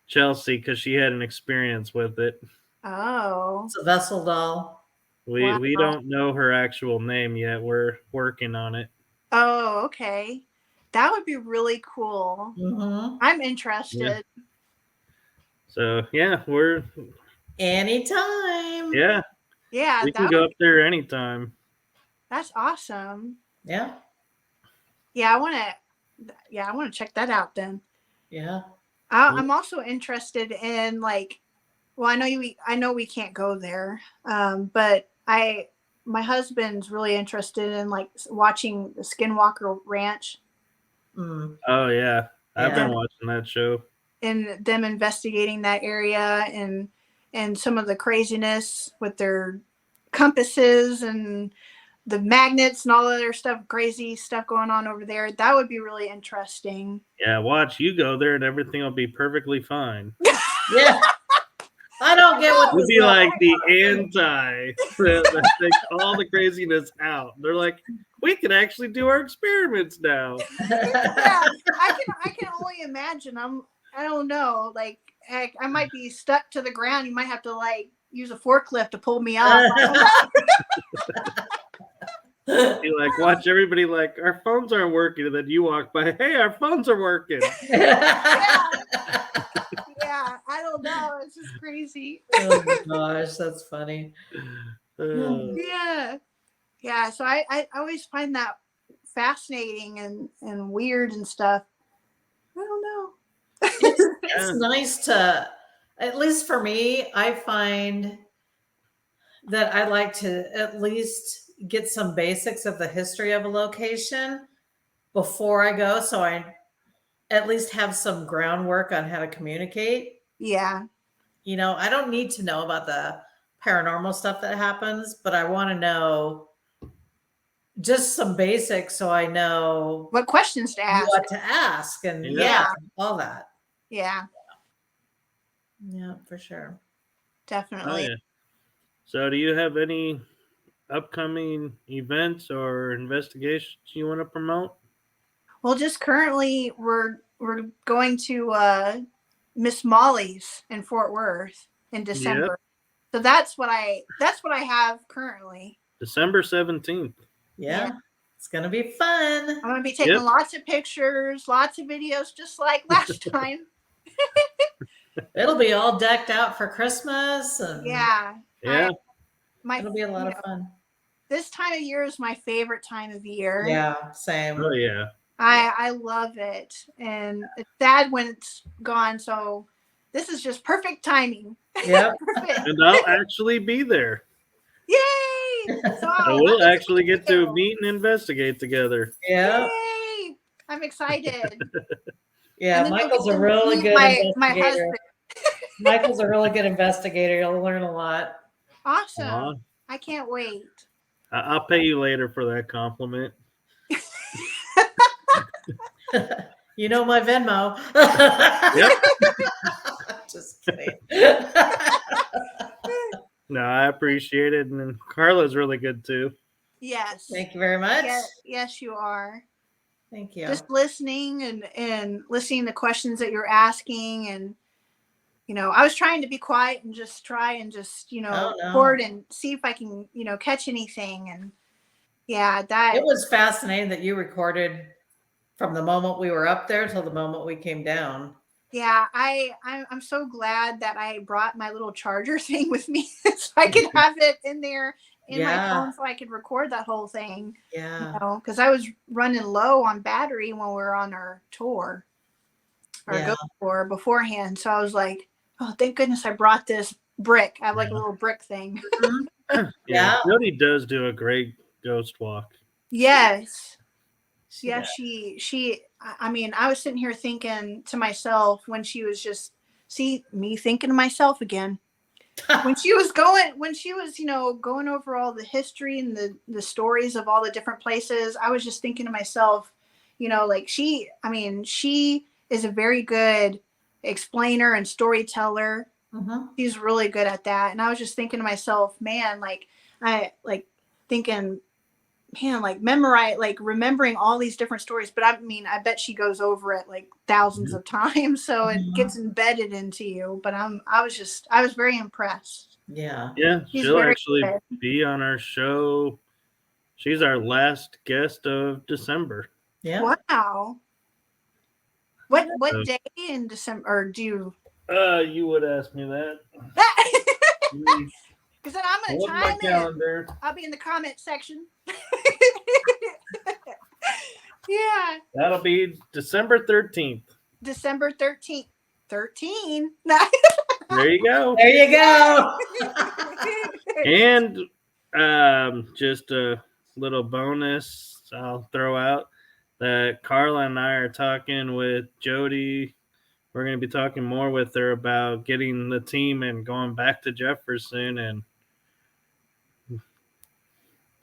Chelsea because she had an experience with it. Oh. It's a vessel doll. We Wow. don't know her actual name yet. We're working on it. Oh, okay. That would be really cool. Mm-hmm. I'm interested. So yeah, we're Anytime. yeah. Yeah, We can go up there anytime. that's awesome. Yeah. Yeah, I want to check that out then. Yeah. I'm also interested in well, I know we can't go there, but my husband's really interested in watching the Skinwalker Ranch Mm. Oh yeah, I've Yeah. been watching that show. and them investigating that area and some of the craziness with their compasses and the magnets and all other stuff, crazy stuff going on over there. That would be really interesting. Yeah, watch you go there and everything will be perfectly fine. Yeah. I don't get what We'll this be is. like the anti that takes all the craziness out. They're like, we can actually do our experiments now. Yeah, I can only imagine. I don't know. Heck, I might be stuck to the ground. You might have to use a forklift to pull me up. You like watch everybody like our phones aren't working, and then you walk by, hey, our phones are working. Yeah, I don't know. It's just crazy. Oh my gosh, that's funny. Uh, Yeah. So I always find that fascinating and weird and stuff. I don't know. It's nice to, at least for me, I find that I like to at least get some basics of the history of a location before I go, so I at least have some groundwork on how to communicate. Yeah. You know, I don't need to know about the paranormal stuff that happens, but I want to know just some basics so I know What questions to ask? what to ask and Yeah. all that. Yeah, Yeah, for sure. oh definitely. yeah. So, do you have any upcoming events or investigations you want to promote? Well, just currently we're going to Miss Molly's in Fort Worth in December. So that's what I have currently. December 17th. Yeah. It's going to be fun. I'm going to be taking lots of pictures, lots of videos, just like last time. It'll be all decked out for Christmas. And Yeah. it'll be a lot of fun. This time of year is my favorite time of year. Yeah, same. Oh, yeah. I love it. And it's sad when it's gone. So this is just perfect timing. Yep. And I'll actually be there. Yay! So we'll actually get to meet and investigate together. Yeah. Yay! I'm excited. Yeah, Michael's a really good investigator. My husband. Michael's a really good investigator. You'll learn a lot. Awesome. I can't wait. I'll pay you later for that compliment. You know my Venmo. Yep. Just kidding. No, I appreciate it. And then Carla's really good too. Yes. Thank you very much. Yes, you are. Thank you. Just listening and listening to questions that you're asking. And, I was trying to be quiet and just try and just, record and see if I can, catch anything. And yeah, it was fascinating that you recorded from the moment we were up there till the moment we came down. Yeah, I'm so glad that I brought my little charger thing with me so I could have it in there in my phone so I could record that whole thing. Yeah. Because I was running low on battery when we were on our tour, go tour beforehand. So I was like, oh, thank goodness I brought this brick. I have like a little brick thing. Yeah. Jody does do a great ghost walk. Yes. Yeah, she I was sitting here thinking to myself when she was me thinking to myself again. when she was going over all the history and the stories of all the different places, I was just thinking to myself, like she is a very good explainer and storyteller. Mm-hmm. She's really good at that. And I was just thinking to myself, man, memorize, remembering all these different stories. But I bet she goes over it like thousands of times, so it gets embedded into you. But I was very impressed. Yeah. Yeah, she'll actually be on our show. She's our last guest of December. Yeah. Wow. What day in December, or do you? You would ask me that. Because then I'm going to chime calendar. I'll be in the comment section. Yeah. That'll be December 13th. December 13th. 13. There you go. There you go. And just a little bonus I'll throw out that Carla and I are talking with Jody. We're going to be talking more with her about getting the team and going back to Jefferson. And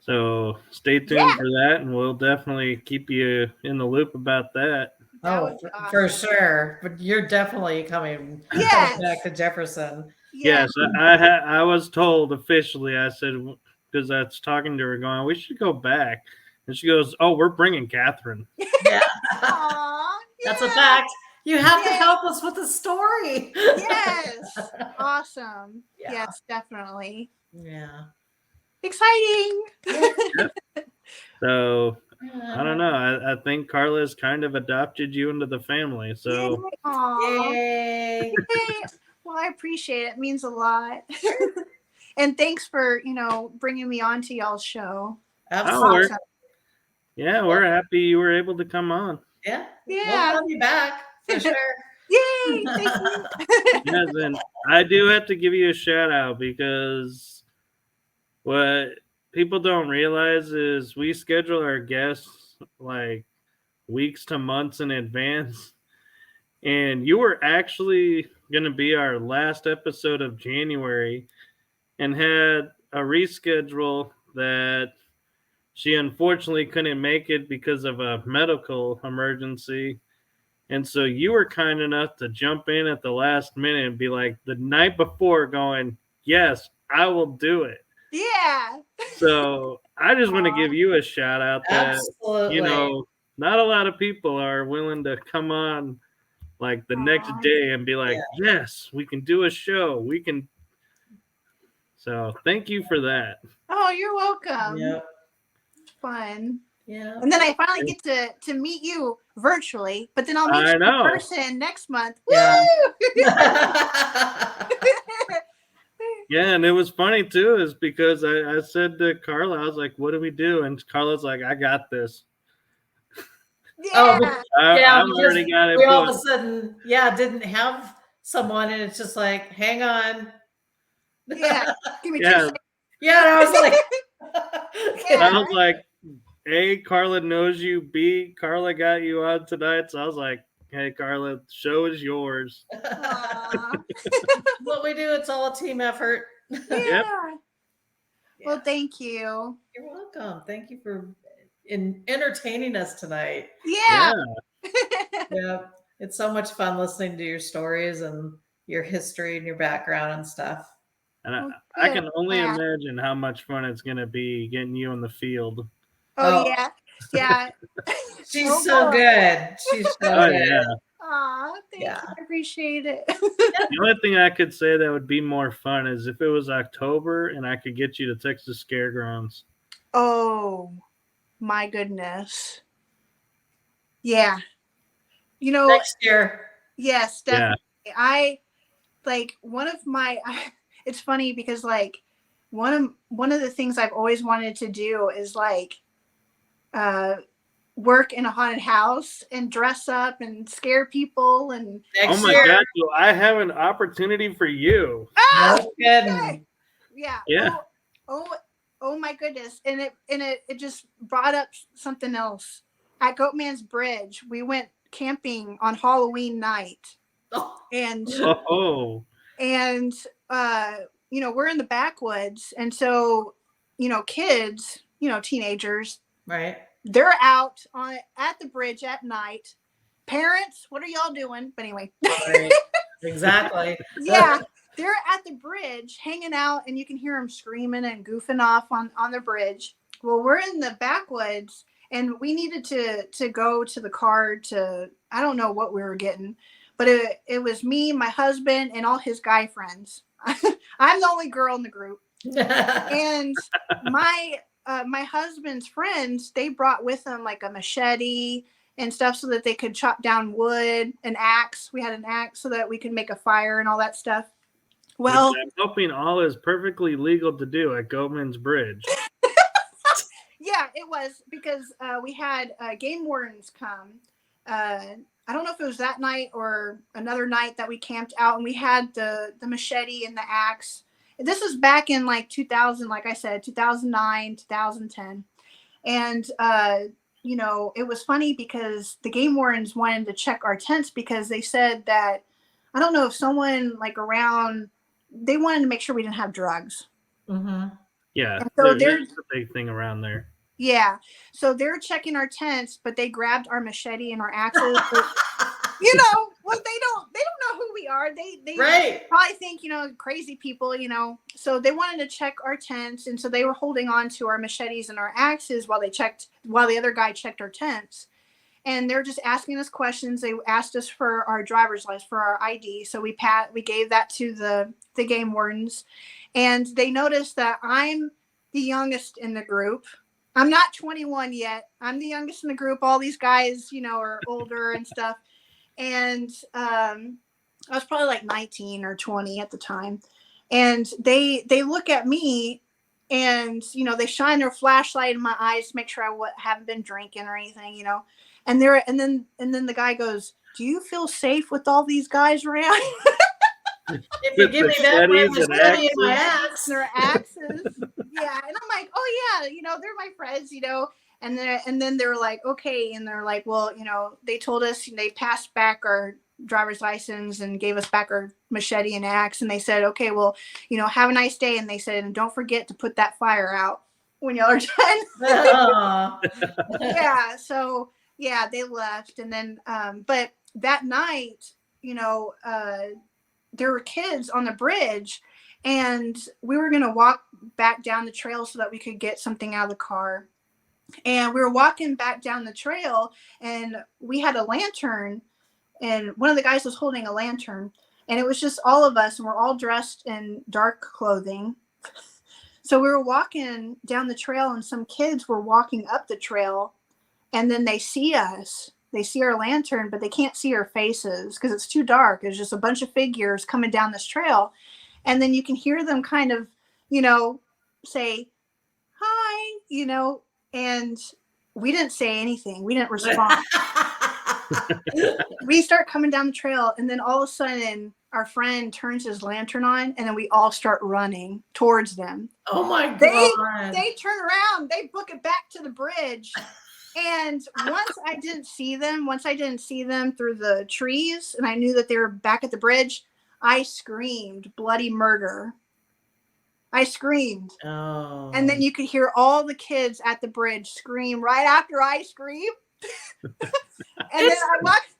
so stay tuned for that, and we'll definitely keep you in the loop about that. Oh, for sure. But you're definitely coming back to Jefferson. Yes, I was told officially. I said, because I was talking to her going, we should go back. And she goes, oh, we're bringing Katherine. Yeah. That's a fact. You have to help us with the story. Yes. Awesome. Yeah. Yes, definitely. Yeah. Exciting. So, I don't know. I think Carla's kind of adopted you into the family. So, Yay. Well, I appreciate it. It means a lot. And thanks for, bringing me on to y'all's show. Absolutely. Yeah, we're happy you were able to come on. Yeah. We'll have you back for sure. Yay. Thank you. Yes, and I do have to give you a shout out because what people don't realize is we schedule our guests like weeks to months in advance. And you were actually going to be our last episode of January and had a reschedule that she unfortunately couldn't make it because of a medical emergency. And so you were kind enough to jump in at the last minute and be like the night before going, yes, I will do it. Yeah. So I just want to give you a shout out that, not a lot of people are willing to come on like the next day and be like, yes, we can do a show. We can. So thank you for that. Oh, you're welcome. Yep. Fun. Yeah. And then I finally get to meet you virtually, but then I'll meet I you in know. person next month. Yeah. Woo! Yeah, and it was funny too, is because I said to Carla, I was like, "What do we do?" And Carla's like, "I got this. Oh, Yeah. yeah, I've because already got it we all of booked." a sudden, didn't have someone, and it's just like, hang on. Yeah. Give me 2 Yeah, seconds. Yeah, and I was like, I was like, A, Carla knows you. B, Carla got you on tonight. So I was like, "Hey, Carla, the show is yours." Aw. what we do, it's all a team effort. Yeah. Yep. Well, thank you. You're welcome. Thank you for entertaining us tonight. Yeah. Yeah, it's so much fun listening to your stories and your history and your background and stuff. And Well, I can only yeah. imagine how much fun it's going to be getting you in the field. Oh, yeah. Yeah. She's Oh, so boy. good. She's so Oh, good. yeah. Aw, thank you. I appreciate it. The only thing I could say that would be more fun is if it was October and I could get you to Texas Scaregrounds. Oh, my goodness. Yeah. You know, Next year. yes, Yeah. definitely. I like one of my it's funny because like one of the things I've always wanted to do is like work in a haunted house and dress up and scare people and Next Oh my year. God. So I have an opportunity for you. No kidding. yeah. Yeah. Oh my goodness. And it just brought up something else. At Goatman's Bridge, we went camping on Halloween night. Oh. And Oh. and you know, we're in the backwoods, and so, you know, kids, you know, teenagers, Right. they're out at the bridge at night. Parents, what are y'all doing? But anyway. Right. Exactly. Yeah, they're at the bridge hanging out, and you can hear them screaming and goofing off on the bridge. Well, we're in the backwoods, and we needed to go to the car to, I don't know what we were getting, but it was me, my husband, and all his guy friends. I'm the only girl in the group, and my husband's friends, they brought with them like a machete and stuff so that they could chop down wood, an axe. We had an axe so that we could make a fire and all that stuff. Well, Which I'm hoping all is perfectly legal to do at Goatman's Bridge. yeah, it was because we had game wardens come. I don't know if it was that night or another night that we camped out, and we had the machete and the axe. This is back in like 2000, like I said, 2009, 2010. And, you know, it was funny because the game wardens wanted to check our tents because they said that, I don't know if someone like around, they wanted to make sure we didn't have drugs. Mm-hmm. Yeah. And so there's a big thing around there. Yeah. So they're checking our tents, but they grabbed our machete and our axes. You know, well, they don't know who we are. They Right. probably think, you know, crazy people, you know. So they wanted to check our tents, and so they were holding on to our machetes and our axes while the other guy checked our tents. And they're just asking us questions. They asked us for our driver's license, for our ID. So we gave that to the game wardens, and they noticed that I'm the youngest in the group. I'm not 21 yet. I'm the youngest in the group. All these guys, you know, are older and stuff. And I was probably like 19 or 20 at the time. And they look at me, and, you know, they shine their flashlight in my eyes to make sure I haven't been drinking or anything, you know. And then the guy goes, "Do you feel safe with all these guys around?" If you give me that machete and my axe. Their axes. Yeah. And I'm like, "Oh yeah, you know, they're my friends, you know." And then they were like, "Okay." And they're like, "Well, you know, they told us," they passed back our driver's license and gave us back our machete and axe. And they said, "Okay, well, you know, have a nice day." And they said, "And don't forget to put that fire out when y'all are done." Yeah. So yeah, they left. And then, but that night, you know, there were kids on the bridge, and we were going to walk back down the trail so that we could get something out of the car. And we were walking back down the trail, and we had a lantern, and one of the guys was holding a lantern, and it was just all of us, and we're all dressed in dark clothing. So we were walking down the trail, and some kids were walking up the trail and then they see us. They see our lantern, but they can't see our faces because it's too dark. It's just a bunch of figures coming down this trail. And then you can hear them kind of, say, hi, and we didn't say anything. We didn't respond. We start coming down the trail, and then all of a sudden our friend turns his lantern on, and then we all start running towards them. Oh my God. They turn around, they book it back to the bridge. And once I didn't see them through the trees, and I knew that they were back at the bridge, I screamed bloody murder. I screamed. Oh. And then you could hear all the kids at the bridge scream right after I screamed. And then I walked.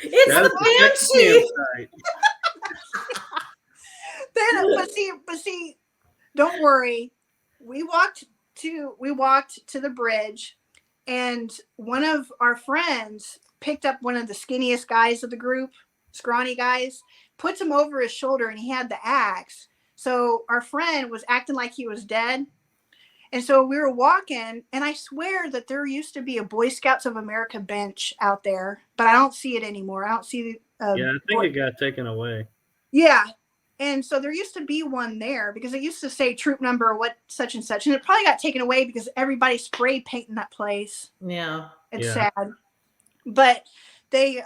It's the banshee. But see, don't worry. We walked to the bridge, and one of our friends picked up one of the skinniest guys of the group, scrawny guys, puts him over his shoulder, and he had the axe. So our friend was acting like he was dead. And so we were walking, and I swear that there used to be a Boy Scouts of America bench out there, but I don't see it anymore. I don't see I think it got taken away. Yeah. And so there used to be one there because it used to say troop number what such and such, and it probably got taken away because everybody spray painting that place. Yeah. It's sad. But they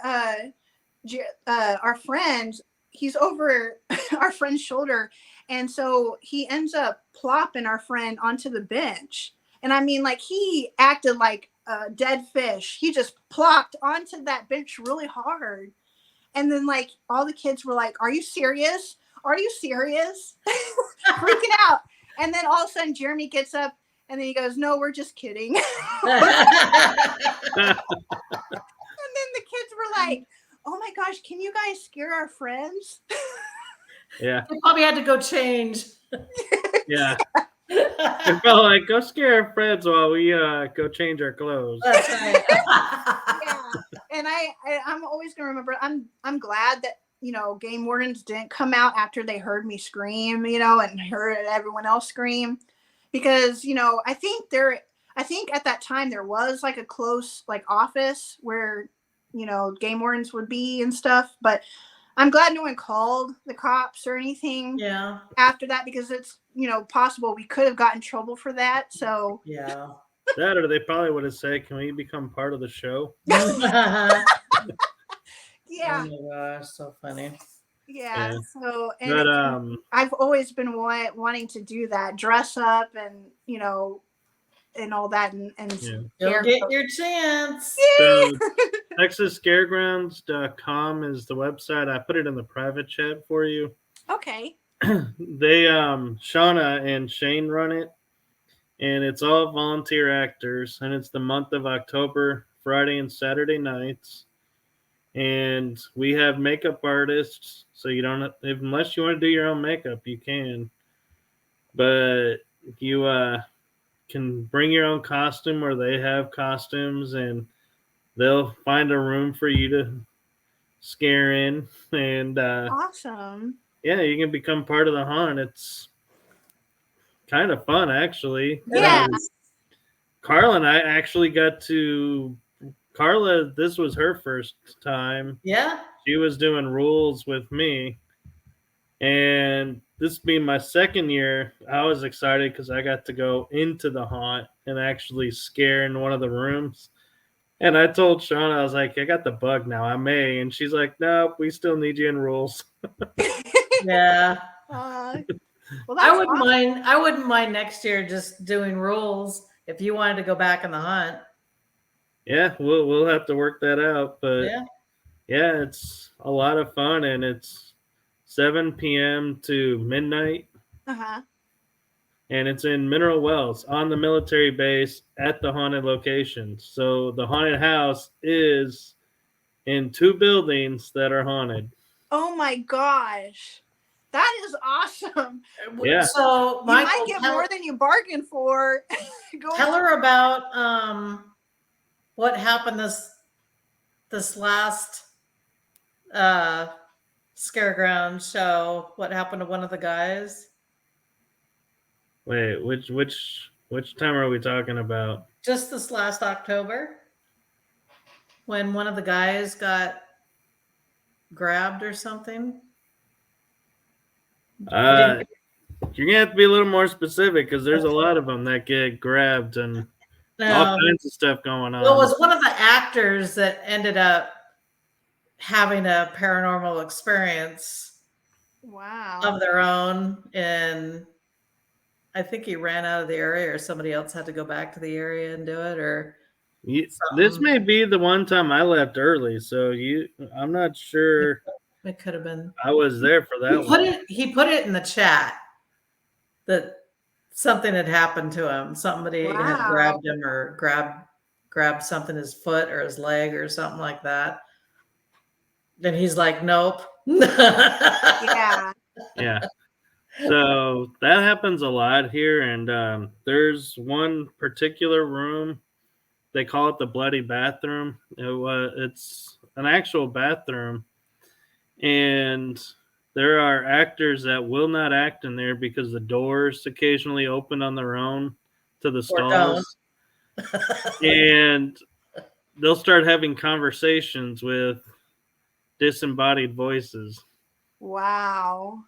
our friend, he's over our friend's shoulder, and so he ends up plopping our friend onto the bench. And I mean, like, he acted like a dead fish. He just plopped onto that bench really hard. And then, like, all the kids were like, are you serious? Are you serious? Freaking out. And then all of a sudden Jeremy gets up, and then he goes, no, we're just kidding. And then the kids were like, oh my gosh, can you guys scare our friends? Yeah. They probably had to go change. Yeah. They're probably like, go scare our friends while we go change our clothes. That's right. Yeah. And I'm always gonna remember. I'm glad that game wardens didn't come out after they heard me scream, and heard everyone else scream, because I think at that time there was like a close like office where game wardens would be and stuff, but I'm glad no one called the cops or anything after that, because it's possible we could have gotten in trouble for that. So yeah. That, or they probably would have said, can we become part of the show? Yeah. Oh my gosh, so funny. Yeah. So, but I've always been wanting to do that, dress up and and all that, and you'll get your chance. So TexasScaregrounds.com is the website. I put it in the private chat for you. Okay. They Shauna and Shane run it, and it's all volunteer actors, and it's the month of October, Friday and Saturday nights. And we have makeup artists, so you don't unless you want to do your own makeup, you can. But you can bring your own costume, or they have costumes, and they'll find a room for you to scare in. And awesome. Yeah, you can become part of the haunt. It's kind of fun, actually. Yeah. Carla and I actually got to. Carla, this was her first time. Yeah. She was doing rules with me. And this being my second year, I was excited because I got to go into the haunt and actually scare in one of the rooms. And I told Shauna, I was like, I got the bug now. I may. And she's like, nope, we still need you in rules. Yeah. Well, I wouldn't mind next year just doing rules if you wanted to go back in the hunt. Yeah, we'll have to work that out. But yeah, it's a lot of fun, and it's 7 p.m. to midnight. Uh-huh. And it's in Mineral Wells on the military base at the haunted location. So the haunted house is in 2 buildings that are haunted. Oh my gosh. That is awesome. Yeah. So Michael, you might get more than you bargained for. Tell her about what happened this last Scareground show. What happened to one of the guys? Wait, which time are we talking about? Just this last October. when one of the guys got grabbed or something? You're gonna have to be a little more specific because there's a lot of them that get grabbed and all kinds of stuff going on. Well, it was one of the actors that ended up having a paranormal experience of their own, and I think he ran out of the area, or somebody else had to go back to the area and do it, or this may be the one time I left early, so I'm not sure. It could have been. I was there for that one. He put it in the chat that something had happened to him. Somebody had grabbed him or grabbed something, his foot or his leg or something like that. Then he's like, nope. Yeah. Yeah. So that happens a lot here. And there's one particular room. They call it the bloody bathroom. It's an actual bathroom. And there are actors that will not act in there because the doors occasionally open on their own to the stalls. And they'll start having conversations with disembodied voices. Wow.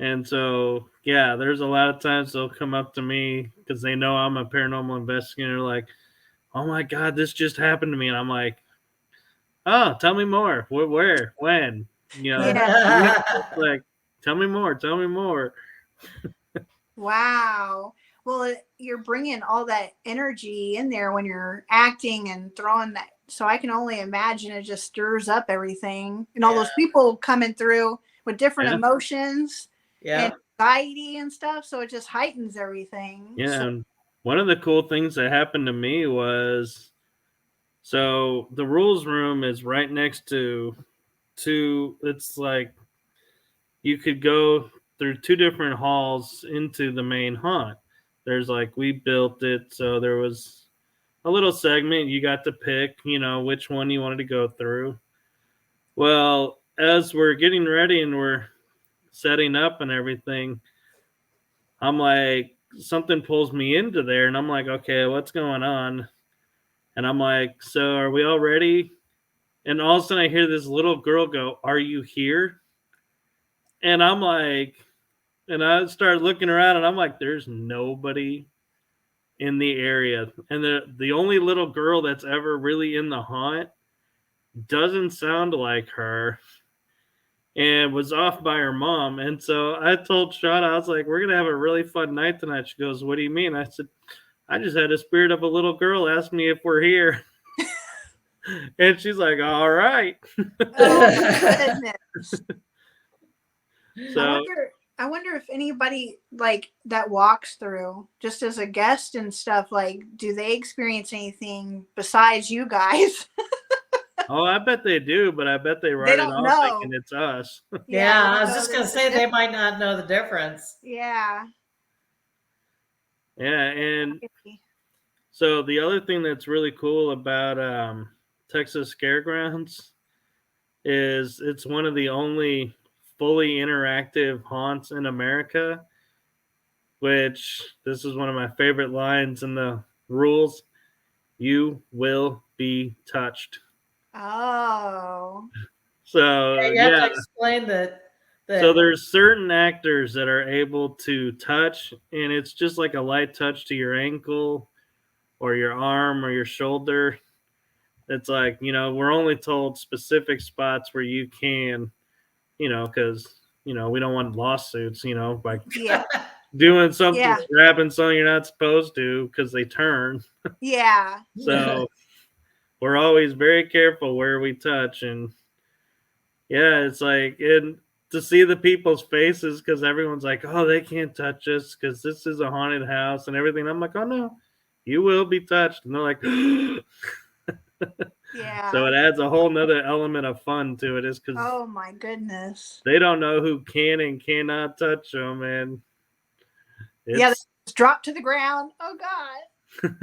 And so, yeah, there's a lot of times they'll come up to me because they know I'm a paranormal investigator, like, oh my God, this just happened to me. And I'm like, oh, tell me more. Where? When? You know, like, tell me more. Wow. Well, you're bringing all that energy in there when you're acting and throwing that. So I can only imagine it just stirs up everything. And all those people coming through with different emotions and anxiety and stuff. So it just heightens everything. Yeah. And one of the cool things that happened to me was, so the rules room is right next to it's like you could go through two different halls into the main haunt. There's like, we built it, so there was a little segment you got to pick, which one you wanted to go through. Well, as we're getting ready and we're setting up and everything, I'm like, something pulls me into there, and I'm like, okay, what's going on? And I'm like, so are we all ready? And all of a sudden I hear this little girl go, "Are you here?" And I'm like, and I started looking around, and I'm like, there's nobody in the area. And the only little girl that's ever really in the haunt doesn't sound like her and was off by her mom. And so I told Shauna, I was like, we're going to have a really fun night tonight. She goes, what do you mean? I said, I just had a spirit of a little girl ask me if we're here. And she's like, all right. Oh, my goodness. So I wonder if anybody like that walks through just as a guest and stuff, like, do they experience anything besides you guys? Oh, I bet they do, but I bet they write it off thinking it's us. Yeah, I was just going to say they might not know the difference. Yeah. Yeah, and so the other thing that's really cool about Texas Scaregrounds is it's one of the only fully interactive haunts in America, which this is one of my favorite lines in the rules. You will be touched. Oh. So you have to explain that. So there's certain actors that are able to touch, and it's just like a light touch to your ankle or your arm or your shoulder. It's like, we're only told specific spots where you can, because, we don't want lawsuits, like doing something, grabbing something you're not supposed to because they turn. Yeah. So we're always very careful where we touch. And yeah, it's like, to see the people's faces, because everyone's like, oh, they can't touch us because this is a haunted house and everything. I'm like, oh, no, you will be touched. And they're like, yeah. So it adds a whole nother element of fun to it, is because oh my goodness, they don't know who can and cannot touch them. And they just drop to the ground. Oh God.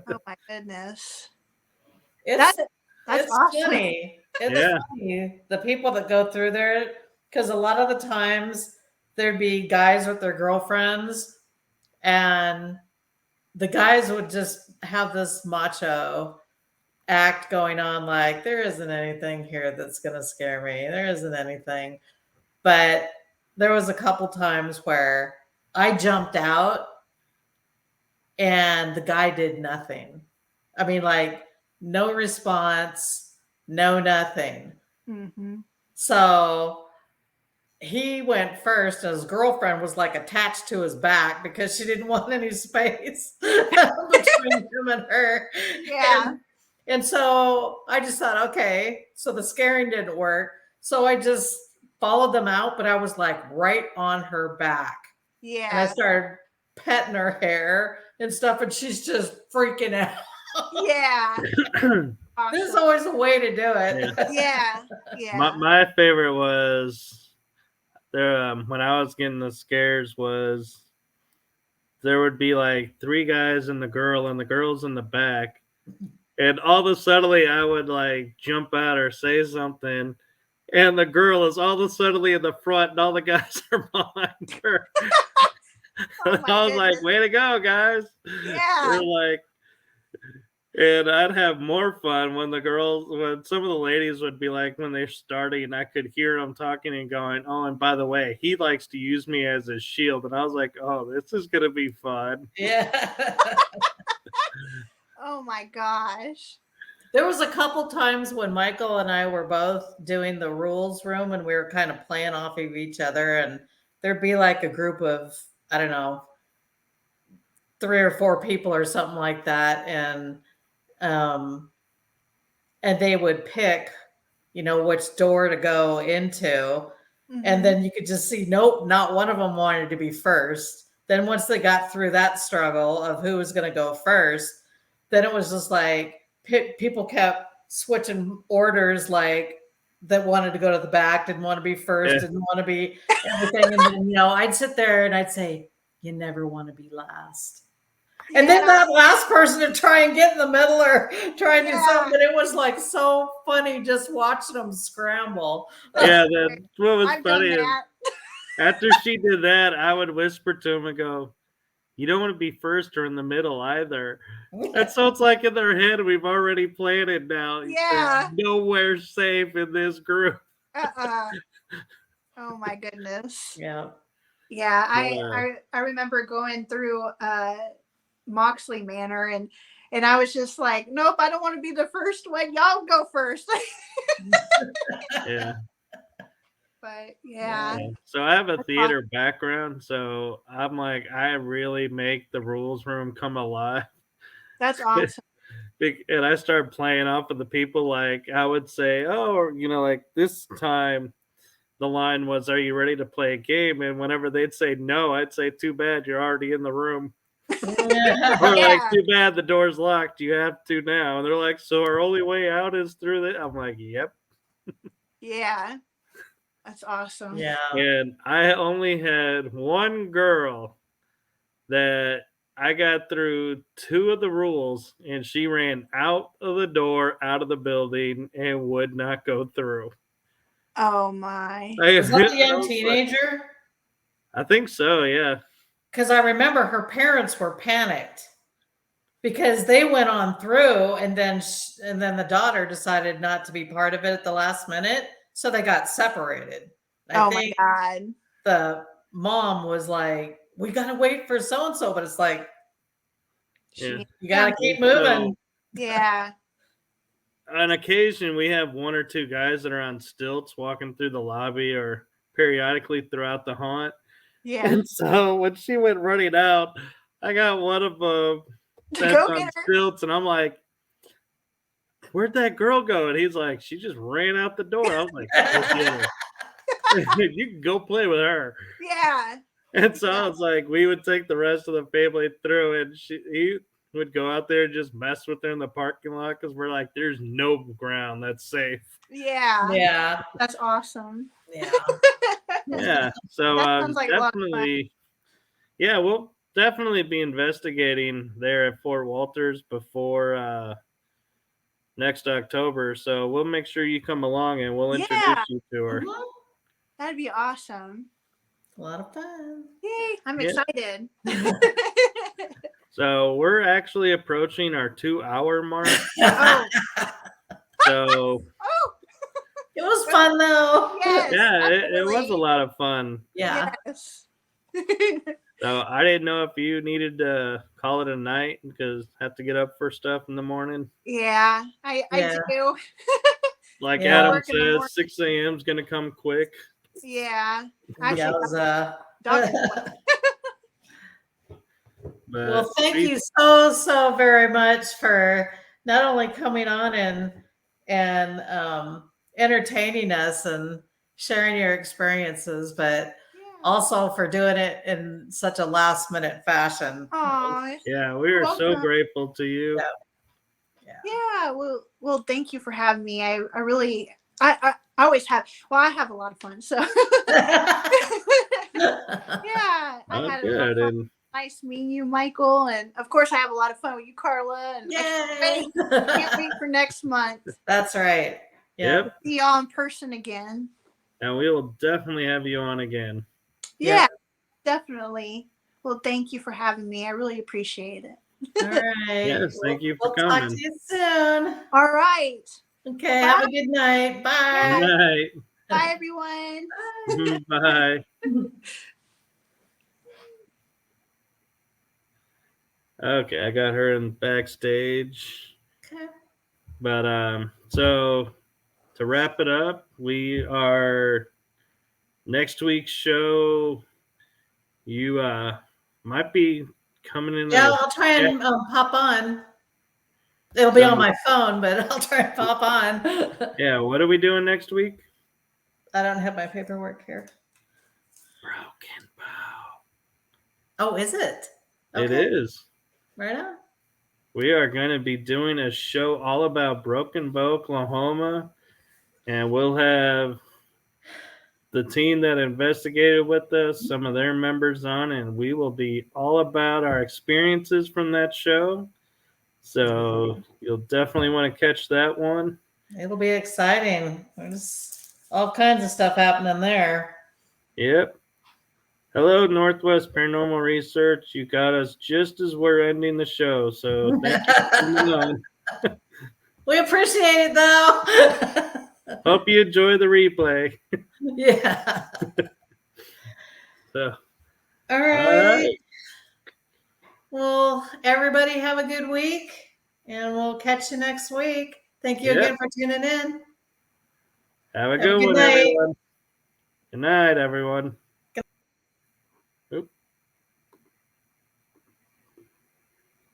Oh my goodness. That's awesome. Funny. It's funny. The people that go through there, because a lot of the times there'd be guys with their girlfriends, and the guys would just have this macho act going on like there isn't anything here that's going to scare me. There isn't anything. But there was a couple times where I jumped out and the guy did nothing. I mean, like, no response, no nothing. Mm-hmm. So he went first, and his girlfriend was like attached to his back because she didn't want any space between him and her. Yeah. And so I just thought, okay, so the scaring didn't work. So I just followed them out, but I was like right on her back. Yeah. And I started petting her hair and stuff, and she's just freaking out. Yeah. Awesome. There's always a way to do it. Yeah. Yeah. My favorite was there when I was getting the scares was there would be like 3 guys and the girl's in the back. And all of a sudden I would like jump out or say something, and the girl is all of a sudden in the front, and all the guys are behind her. I was like, "Way to go, guys!" Yeah. They're like, and I'd have more fun when some of the ladies would be like, when they're starting, I could hear them talking and going, "Oh, and by the way, he likes to use me as a shield," and I was like, "Oh, this is gonna be fun." Yeah. Oh my gosh. There was a couple times when Michael and I were both doing the rules room and we were kind of playing off of each other, and there'd be like a group of, I don't know, 3 or 4 people or something like that. And they would pick, which door to go into. Mm-hmm. And then you could just see, nope, not one of them wanted to be first. Then once they got through that struggle of who was going to go first, then it was just like people kept switching orders, like that wanted to go to the back, didn't want to be first, didn't want to be everything. And then, I'd sit there and I'd say, you never want to be last. And then that last person to try and get in the middle or try and do something. But it was like so funny just watching them scramble. Yeah, what was funny is after she did that, I would whisper to him and go, "You don't want to be first or in the middle either." And so it's like in their head, we've already planned it now. Yeah. There's nowhere safe in this group. Oh my goodness. Yeah. Yeah. I remember going through Moxley Manor and I was just like, nope, I don't want to be the first one. Y'all go first. Yeah. But yeah. So I have a theater background, so I'm like, I really make the rules room come alive. That's awesome. And I started playing off of the people. Like I would say, oh, like this time the line was, "Are you ready to play a game?" And whenever they'd say no, I'd say, "Too bad, you're already in the room." Or like, "Too bad, the door's locked. You have to now." And they're like, "So our only way out is through it?" I'm like, "Yep." Yeah. That's awesome. Yeah. And I only had one girl that I got through 2 of the rules, and she ran out of the door, out of the building, and would not go through. Oh my. Was that the young teenager? I think so, yeah. Because I remember her parents were panicked because they went on through, and then the daughter decided not to be part of it at the last minute. So they got separated. I think my God. The mom was like, "We got to wait for so-and-so," but it's like, you got to keep moving. Yeah. On occasion, we have 1 or 2 guys that are on stilts walking through the lobby or periodically throughout the haunt. Yeah. And so when she went running out, I got one of them that's on stilts, and I'm like, "Where'd that girl go?" And he's like, "She just ran out the door." I was like, "Okay. You can go play with her." Yeah. And so I was like, we would take the rest of the family through, and he would go out there and just mess with her in the parking lot because we're like, there's no ground that's safe. Yeah. Yeah. That's awesome. Yeah. Yeah. So definitely, we'll definitely be investigating there at Fort Walters before next October. So we'll make sure you come along and we'll introduce you to her. That'd be awesome. A lot of fun. Yay. I'm excited. So we're actually approaching our 2-hour mark. Oh, So oh, It was fun though. yes. yeah, it was a definitely. lot of fun. Yeah. Yes. So I didn't know if you needed to call it a night because I have to get up for stuff in the morning. Yeah, I Yeah. do. Like Yeah. Adam Work in the morning. says, 6 a.m. is gonna come quick. Yeah. Yeah, Actually, it was, doctor. But well, thank you so very much for not only coming on and entertaining us and sharing your experiences, but Yeah. also for doing it in such a last minute fashion. Aw, yeah, we are so welcome. grateful to you. Yeah. Yeah. Well, thank you for having me. I really, I always have. Well, I have a lot of fun. So yeah, I Oh, had a lot of good. fun. And Nice meeting you, Michael, and of course, I have a lot of fun with you, Carla. And Yay! can't wait for next month. That's right. yep, See y'all in person again. and we will definitely have you on again. Yeah, definitely. Well, thank you for having me. I really appreciate it. All right. Yes, thank you for We'll talk coming. to you soon. All right. Okay. Have a good night. Bye. Good night. Bye, everyone. Bye. Okay, I got her in backstage. Okay. But so to wrap it up, we are next week's show. You might be coming in. Yeah, I'll try and pop on. It'll be on my phone, but I'll try and pop on. Yeah, what are we doing next week? I don't have my paperwork here. Broken Bow. Oh, is it? It is. Right on. We are going to be doing a show all about Broken Bow, Oklahoma, and we'll have the team that investigated with us, some of their members on, and we will be all about our experiences from that show. So you'll definitely want to catch that one. It'll be exciting. There's all kinds of stuff happening there. Yep. Hello, Northwest Paranormal Research. You got us just as we're ending the show. So thank you for coming on. We appreciate it though. Hope you enjoy the replay. Yeah. So, all right. Well, everybody have a good week, and we'll catch you next week. Thank you again for tuning in. Have a good one, night. everyone. Good night, everyone.